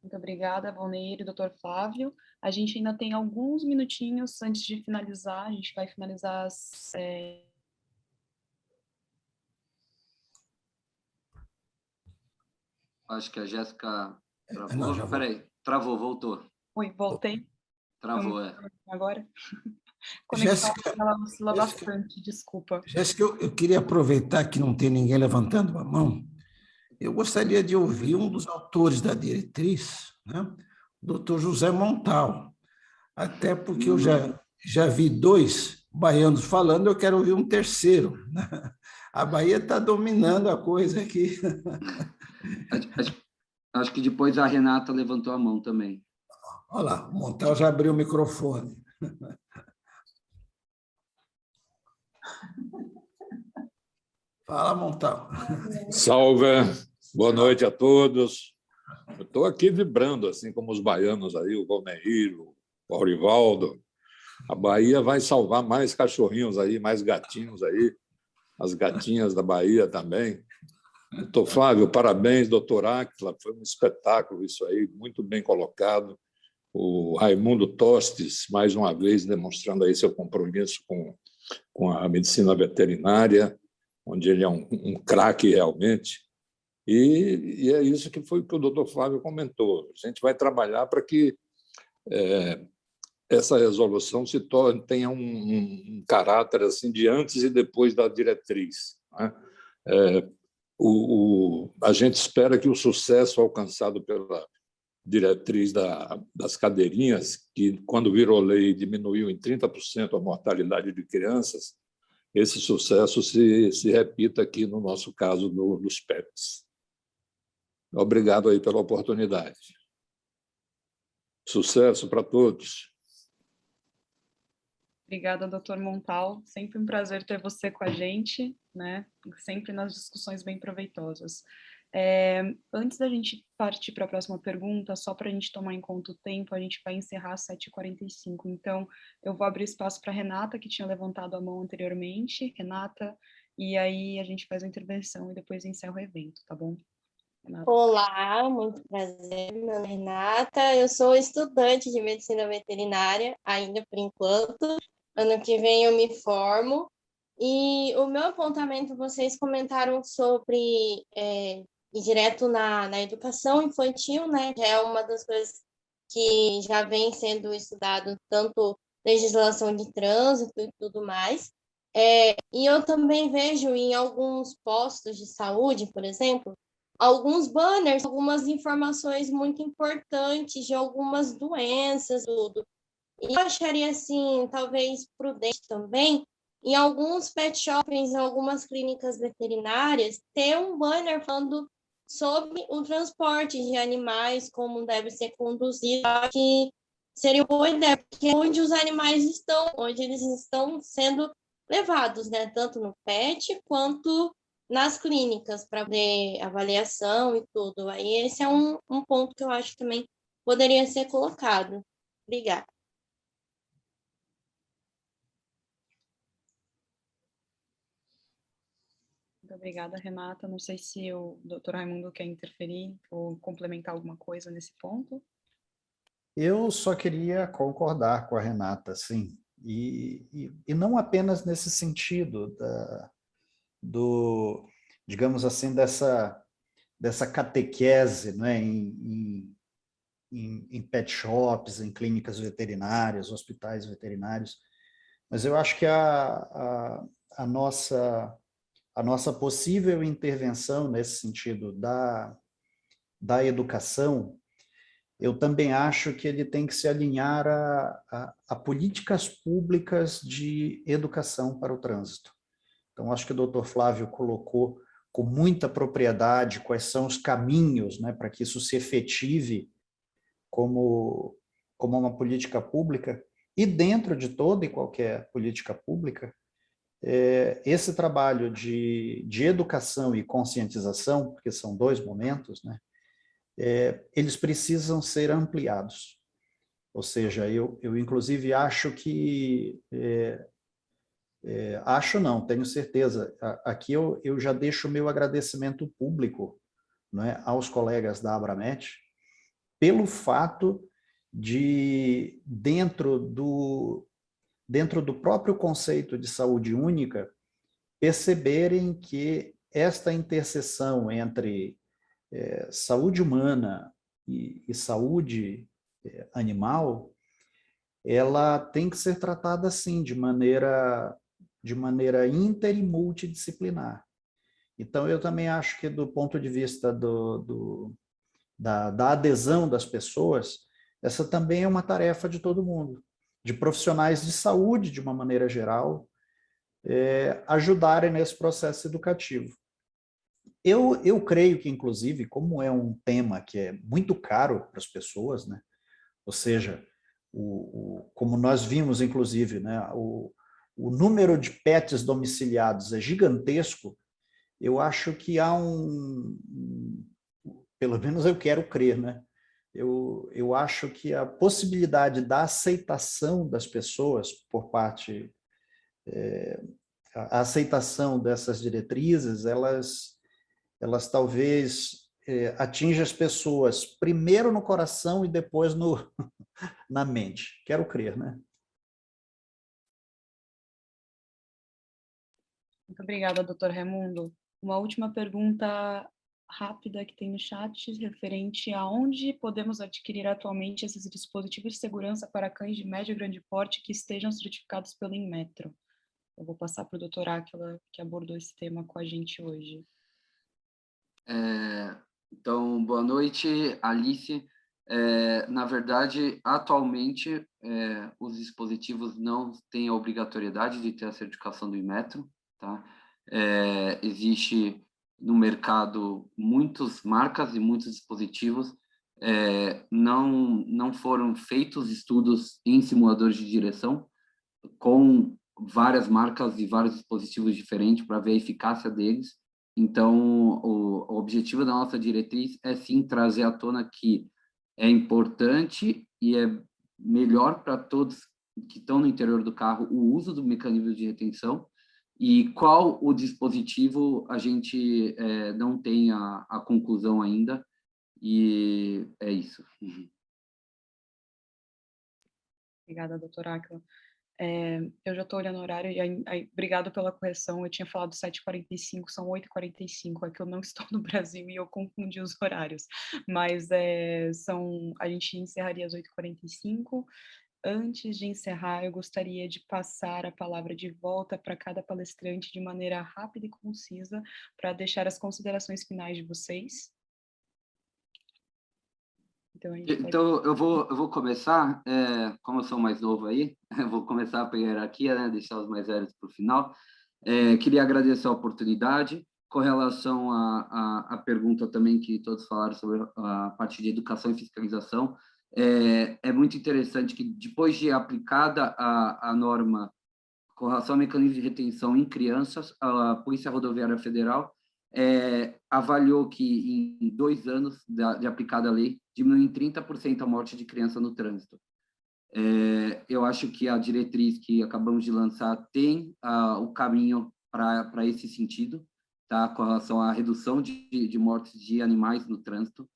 Muito obrigada, Valneir e doutor Flávio. A gente ainda tem alguns minutinhos antes de finalizar, a gente vai finalizar as...
Acho que a Jéssica travou. Peraí, travou, voltou.
Oi, voltei.
Travou,
Agora? Conexão ela oscila bastante, desculpa.
Jéssica, eu queria aproveitar que não tem ninguém levantando a mão. Eu gostaria de ouvir um dos autores da diretriz, né? O doutor José Montal. Até porque eu já vi 2 baianos falando, eu quero ouvir um terceiro. A Bahia está dominando a coisa aqui.
Acho que depois a Renata levantou a mão também.
Olha lá, o Montal já abriu o microfone. Fala, Montal.
Salve, boa noite a todos. Eu estou aqui vibrando, assim como os baianos aí, o Valneir, o Aurivaldo. A Bahia vai salvar mais cachorrinhos aí, mais gatinhos aí, as gatinhas da Bahia também. Doutor Flávio, parabéns, doutor Áquila, foi um espetáculo isso aí, muito bem colocado. O Raimundo Tostes, mais uma vez, demonstrando aí seu compromisso com a medicina veterinária, onde ele é um craque realmente. E é isso que foi o que o doutor Flávio comentou. A gente vai trabalhar para que essa resolução tenha um caráter assim, de antes e depois da diretriz, né? A gente espera que o sucesso alcançado pela diretriz das cadeirinhas, que, quando virou lei, diminuiu em 30% a mortalidade de crianças, esse sucesso se repita aqui no nosso caso dos PETs. Obrigado aí pela oportunidade. Sucesso para todos.
Obrigada, doutor Montal. Sempre um prazer ter você com a gente, né? Sempre nas discussões bem proveitosas. Antes da gente partir para a próxima pergunta, só para a gente tomar em conta o tempo, a gente vai encerrar às 7h45. Então, eu vou abrir espaço para a Renata, que tinha levantado a mão anteriormente. Renata, e aí a gente faz a intervenção e depois encerra o evento, tá bom? Renata.
Olá, muito prazer, meu nome é Renata, eu sou estudante de medicina veterinária, ainda por enquanto. Ano que vem eu me formo. E o meu apontamento, vocês comentaram sobre ir direto na educação infantil, né? Que é uma das coisas que já vem sendo estudado, tanto legislação de trânsito e tudo mais. E eu também vejo em alguns postos de saúde, por exemplo, alguns banners, algumas informações muito importantes de algumas doenças, tudo. E eu acharia, assim, talvez prudente também, em alguns pet shops, em algumas clínicas veterinárias, ter um banner falando sobre o transporte de animais, como deve ser conduzido, que seria uma boa ideia, porque é onde os animais estão, onde eles estão sendo levados, né? Tanto no pet quanto nas clínicas, para ver avaliação e tudo. Aí esse é um ponto que eu acho que também poderia ser colocado. Obrigada.
Muito obrigada, Renata. Não sei se o doutor Raimundo quer interferir ou complementar alguma coisa nesse ponto.
Eu só queria concordar com a Renata, sim, e não apenas nesse sentido digamos assim, dessa catequese, né, em pet shops, em clínicas veterinárias, hospitais veterinários, mas eu acho que a nossa possível intervenção nesse sentido da educação eu também acho que ele tem que se alinhar a políticas públicas de educação para o trânsito. Então, acho que o doutor Flávio colocou com muita propriedade quais são os caminhos, né, para que isso se efetive como uma política pública, e dentro de toda e qualquer política pública, esse trabalho de educação e conscientização, porque são dois momentos, né, eles precisam ser ampliados. Ou seja, eu inclusive acho que, acho não, tenho certeza, aqui eu já deixo o meu agradecimento público, né, aos colegas da Abramet, pelo fato de, dentro do próprio conceito de saúde única, perceberem que esta interseção entre saúde humana e saúde animal, ela tem que ser tratada assim, de maneira inter e multidisciplinar. Então, eu também acho que, do ponto de vista da adesão das pessoas, essa também é uma tarefa de todo mundo, de profissionais de saúde, de uma maneira geral, ajudarem nesse processo educativo. Eu creio que, inclusive, como é um tema que é muito caro para as pessoas, né? Ou seja, como nós vimos, inclusive, né? O número de pets domiciliados é gigantesco. Eu acho que há pelo menos eu quero crer, né? Eu acho que a possibilidade da aceitação das pessoas por parte, a aceitação dessas diretrizes, elas talvez atinjam as pessoas primeiro no coração e depois na mente. Quero crer, né?
Muito obrigada, doutor Raimundo. Uma última pergunta rápida que tem no chat, referente a onde podemos adquirir atualmente esses dispositivos de segurança para cães de médio e grande porte que estejam certificados pelo Inmetro. Eu vou passar para o doutor Áquila, que abordou esse tema com a gente hoje.
Então, boa noite, Alice. Na verdade, atualmente, os dispositivos não têm a obrigatoriedade de ter a certificação do Inmetro, tá? Existe no mercado muitas marcas e muitos dispositivos, não foram feitos estudos em simuladores de direção com várias marcas e vários dispositivos diferentes para ver a eficácia deles. Então, o objetivo da nossa diretriz é, sim, trazer à tona que é importante e é melhor para todos que estão no interior do carro o uso do mecanismo de retenção, e qual o dispositivo a gente não tem a conclusão ainda, e é isso.
Obrigada, doutora Áquila. Eu já estou olhando o horário, e obrigado pela correção, eu tinha falado 7h45, são 8h45, é que eu não estou no Brasil e eu confundi os horários, mas a gente encerraria às 8h45. Antes de encerrar, eu gostaria de passar a palavra de volta para cada palestrante de maneira rápida e concisa, para deixar as considerações finais de vocês.
Então eu vou começar, como eu sou mais novo aí, eu vou começar pela hierarquia, né, deixar os mais velhos para o final. Queria agradecer a oportunidade. Com relação à pergunta também que todos falaram sobre a parte de educação e fiscalização, é muito interessante que, depois de aplicada a norma com relação ao mecanismo de retenção em crianças, a Polícia Rodoviária Federal avaliou que, em 2 anos de aplicada a lei, diminuiu em 30% a morte de criança no trânsito. Eu acho que a diretriz que acabamos de lançar tem o caminho para esse sentido, tá? Com relação à redução de mortes de animais no trânsito.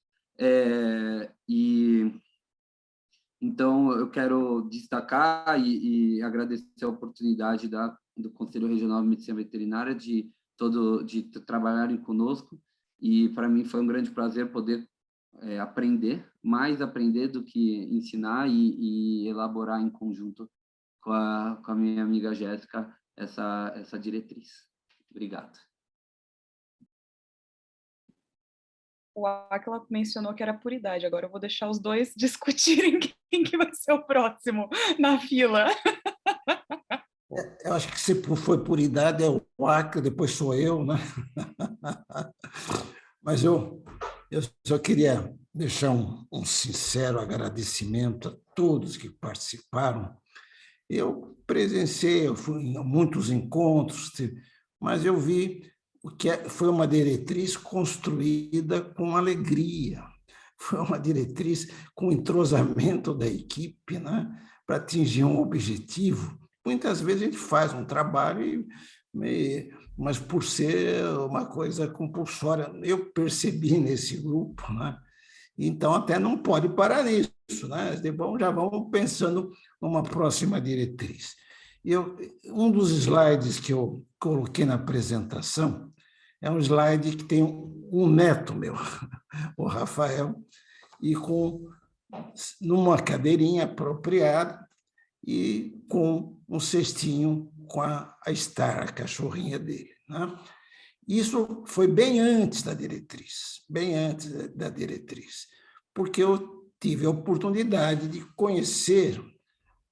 Então, eu quero destacar e agradecer a oportunidade do Conselho Regional de Medicina Veterinária de trabalharem conosco, e para mim foi um grande prazer poder mais aprender do que ensinar, e elaborar em conjunto com a minha amiga Jéssica essa diretriz. Obrigado.
O Átila mencionou que era por idade, agora eu vou deixar os dois discutirem quem que vai ser o próximo na fila.
Eu acho que se foi por idade é o Acre, depois sou eu, né? Mas eu só queria deixar um sincero agradecimento a todos que participaram. Eu presenciei, eu fui em muitos encontros, mas eu vi o que foi uma diretriz construída com alegria, foi uma diretriz com entrosamento da equipe, né, para atingir um objetivo. Muitas vezes a gente faz um trabalho, mas por ser uma coisa compulsória, eu percebi nesse grupo, né? Então até não pode parar nisso, né? Já vamos pensando numa próxima diretriz. Um dos slides que eu coloquei na apresentação é um slide que tem um neto meu, o Rafael, e numa cadeirinha apropriada e com um cestinho com a Star, a cachorrinha dele, né? Isso foi bem antes da diretriz, porque eu tive a oportunidade de conhecer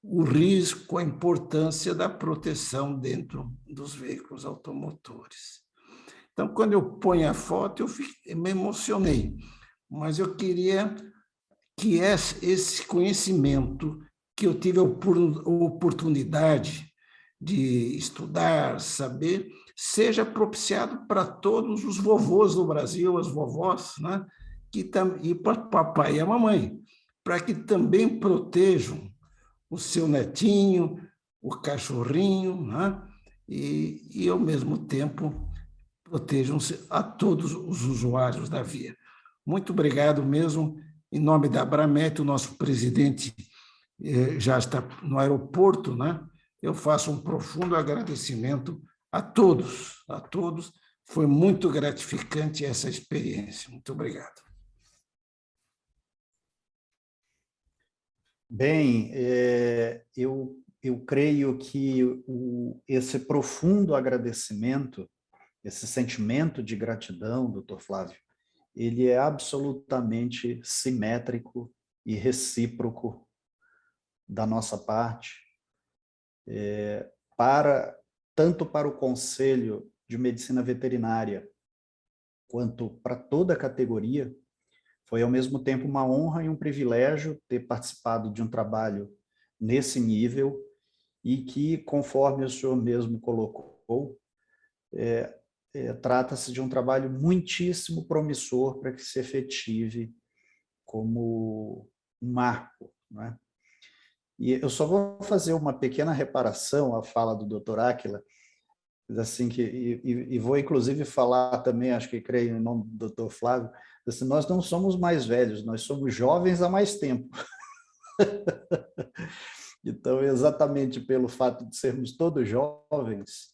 o risco, a importância da proteção dentro dos veículos automotores. Então, quando eu ponho a foto, eu me emocionei, mas eu queria que esse conhecimento que eu tive a oportunidade de estudar, saber, seja propiciado para todos os vovôs do Brasil, as vovós, né? E para o papai e a mamãe, para que também protejam o seu netinho, o cachorrinho, né? E, ao mesmo tempo, protejam a todos os usuários da via. Muito obrigado mesmo. Em nome da Abramet, o nosso presidente já está no aeroporto, né? Eu faço um profundo agradecimento a todos, a todos. Foi muito gratificante essa experiência. Muito obrigado.
Bem, eu creio que esse profundo agradecimento, esse sentimento de gratidão, doutor Flávio, ele é absolutamente simétrico e recíproco da nossa parte, tanto para o Conselho de Medicina Veterinária, quanto para toda a categoria. Foi, ao mesmo tempo, uma honra e um privilégio ter participado de um trabalho nesse nível e que, conforme o senhor mesmo colocou, trata-se de um trabalho muitíssimo promissor para que se efetive como um marco, né? E eu só vou fazer uma pequena reparação à fala do Dr. Átila, assim, e vou inclusive falar também, acho que creio em nome do Dr. Flávio, assim, nós não somos mais velhos, nós somos jovens há mais tempo. Então, exatamente pelo fato de sermos todos jovens,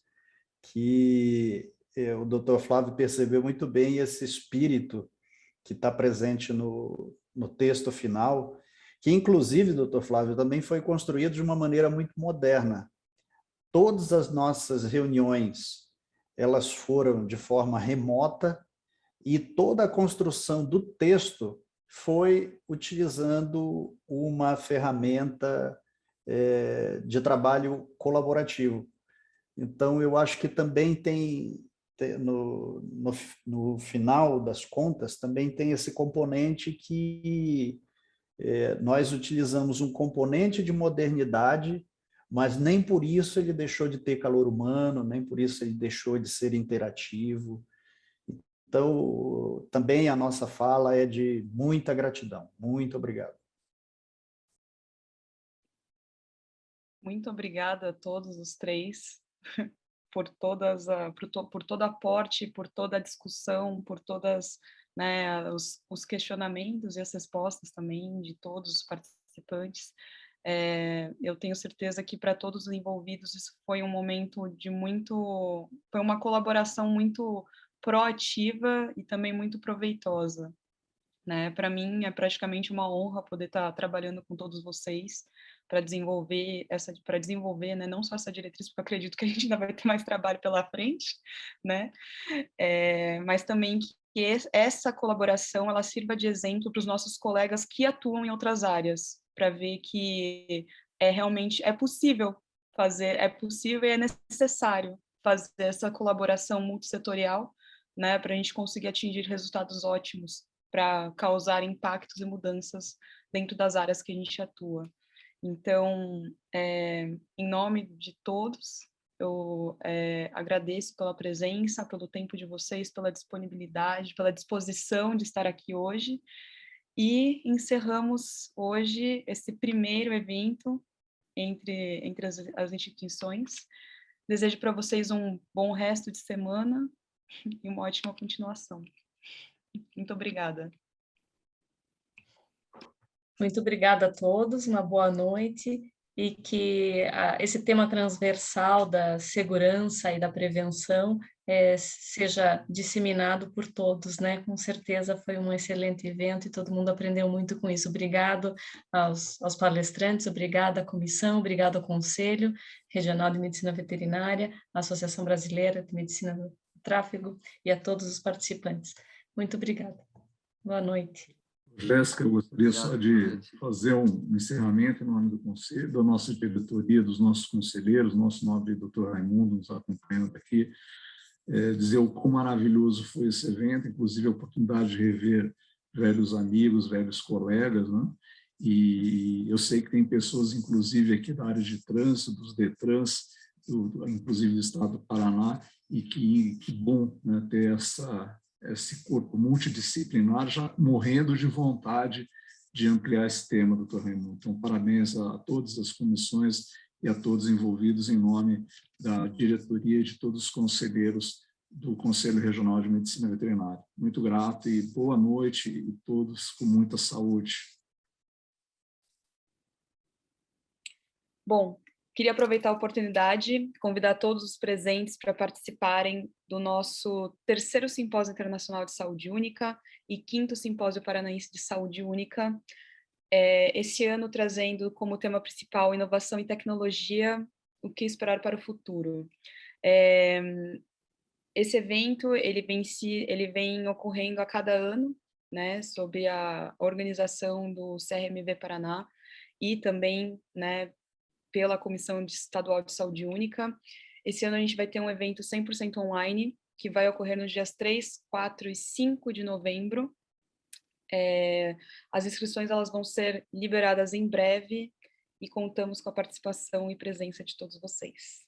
que o Dr. Flávio percebeu muito bem esse espírito que está presente no texto final, que inclusive, Dr. Flávio, também foi construído de uma maneira muito moderna. Todas as nossas reuniões, elas foram de forma remota e toda a construção do texto foi utilizando uma ferramenta de trabalho colaborativo. Então, eu acho que também tem, no final das contas, também tem esse componente que nós utilizamos um componente de modernidade, mas nem por isso ele deixou de ter calor humano, nem por isso ele deixou de ser interativo. Então, também a nossa fala é de muita gratidão. Muito obrigado.
Muito obrigada a todos os três por todo aporte, por toda a discussão, por todas, né, os questionamentos e as respostas também de todos os participantes. Eu tenho certeza que para todos os envolvidos isso foi um momento foi uma colaboração muito proativa e também muito proveitosa, né? Para mim é praticamente uma honra poder estar trabalhando com todos vocês para desenvolver né, não só essa diretriz, porque eu acredito que a gente ainda vai ter mais trabalho pela frente, né? Mas também que essa colaboração ela sirva de exemplo para os nossos colegas que atuam em outras áreas, para ver que realmente possível fazer, é possível e é necessário fazer essa colaboração multissetorial, né, para a gente conseguir atingir resultados ótimos, para causar impactos e mudanças dentro das áreas que a gente atua. Então, em nome de todos, eu agradeço pela presença, pelo tempo de vocês, pela disponibilidade, pela disposição de estar aqui hoje, e encerramos hoje esse primeiro evento entre as instituições. Desejo para vocês um bom resto de semana e uma ótima continuação. Muito obrigada.
Muito obrigada a todos, uma boa noite, e que esse tema transversal da segurança e da prevenção seja disseminado por todos, né? Com certeza foi um excelente evento e todo mundo aprendeu muito com isso. Obrigado aos palestrantes, obrigada à comissão, obrigado ao Conselho Regional de Medicina Veterinária, à Associação Brasileira de Medicina do Tráfego e a todos os participantes. Muito obrigada. Boa noite.
Jéssica, eu gostaria só de fazer um encerramento em nome do Conselho, da nossa diretoria, dos nossos conselheiros, nosso nobre doutor Raimundo nos acompanhando aqui, dizer o quão maravilhoso foi esse evento, inclusive a oportunidade de rever velhos amigos, velhos colegas, né? E eu sei que tem pessoas, inclusive aqui da área de trânsito, dos DETRANS, inclusive do Estado do Paraná, e que bom, né, ter esse corpo multidisciplinar já morrendo de vontade de ampliar esse tema, doutor Raimundo. Então, parabéns a todas as comissões e a todos envolvidos em nome da diretoria e de todos os conselheiros do Conselho Regional de Medicina Veterinária. Muito grato e boa noite e todos com muita saúde.
Bom, queria aproveitar a oportunidade, convidar todos os presentes para participarem do nosso 3º Simpósio Internacional de Saúde Única e 5º Simpósio Paranaense de Saúde Única, esse ano trazendo como tema principal inovação e tecnologia, o que esperar para o futuro. Esse evento ele vem ocorrendo a cada ano, né, sob a organização do CRMV Paraná e também, né, pela Comissão Estadual de Saúde Única. Esse ano a gente vai ter um evento 100% online, que vai ocorrer nos dias 3, 4 e 5 de novembro. As inscrições elas vão ser liberadas em breve e contamos com a participação e presença de todos vocês.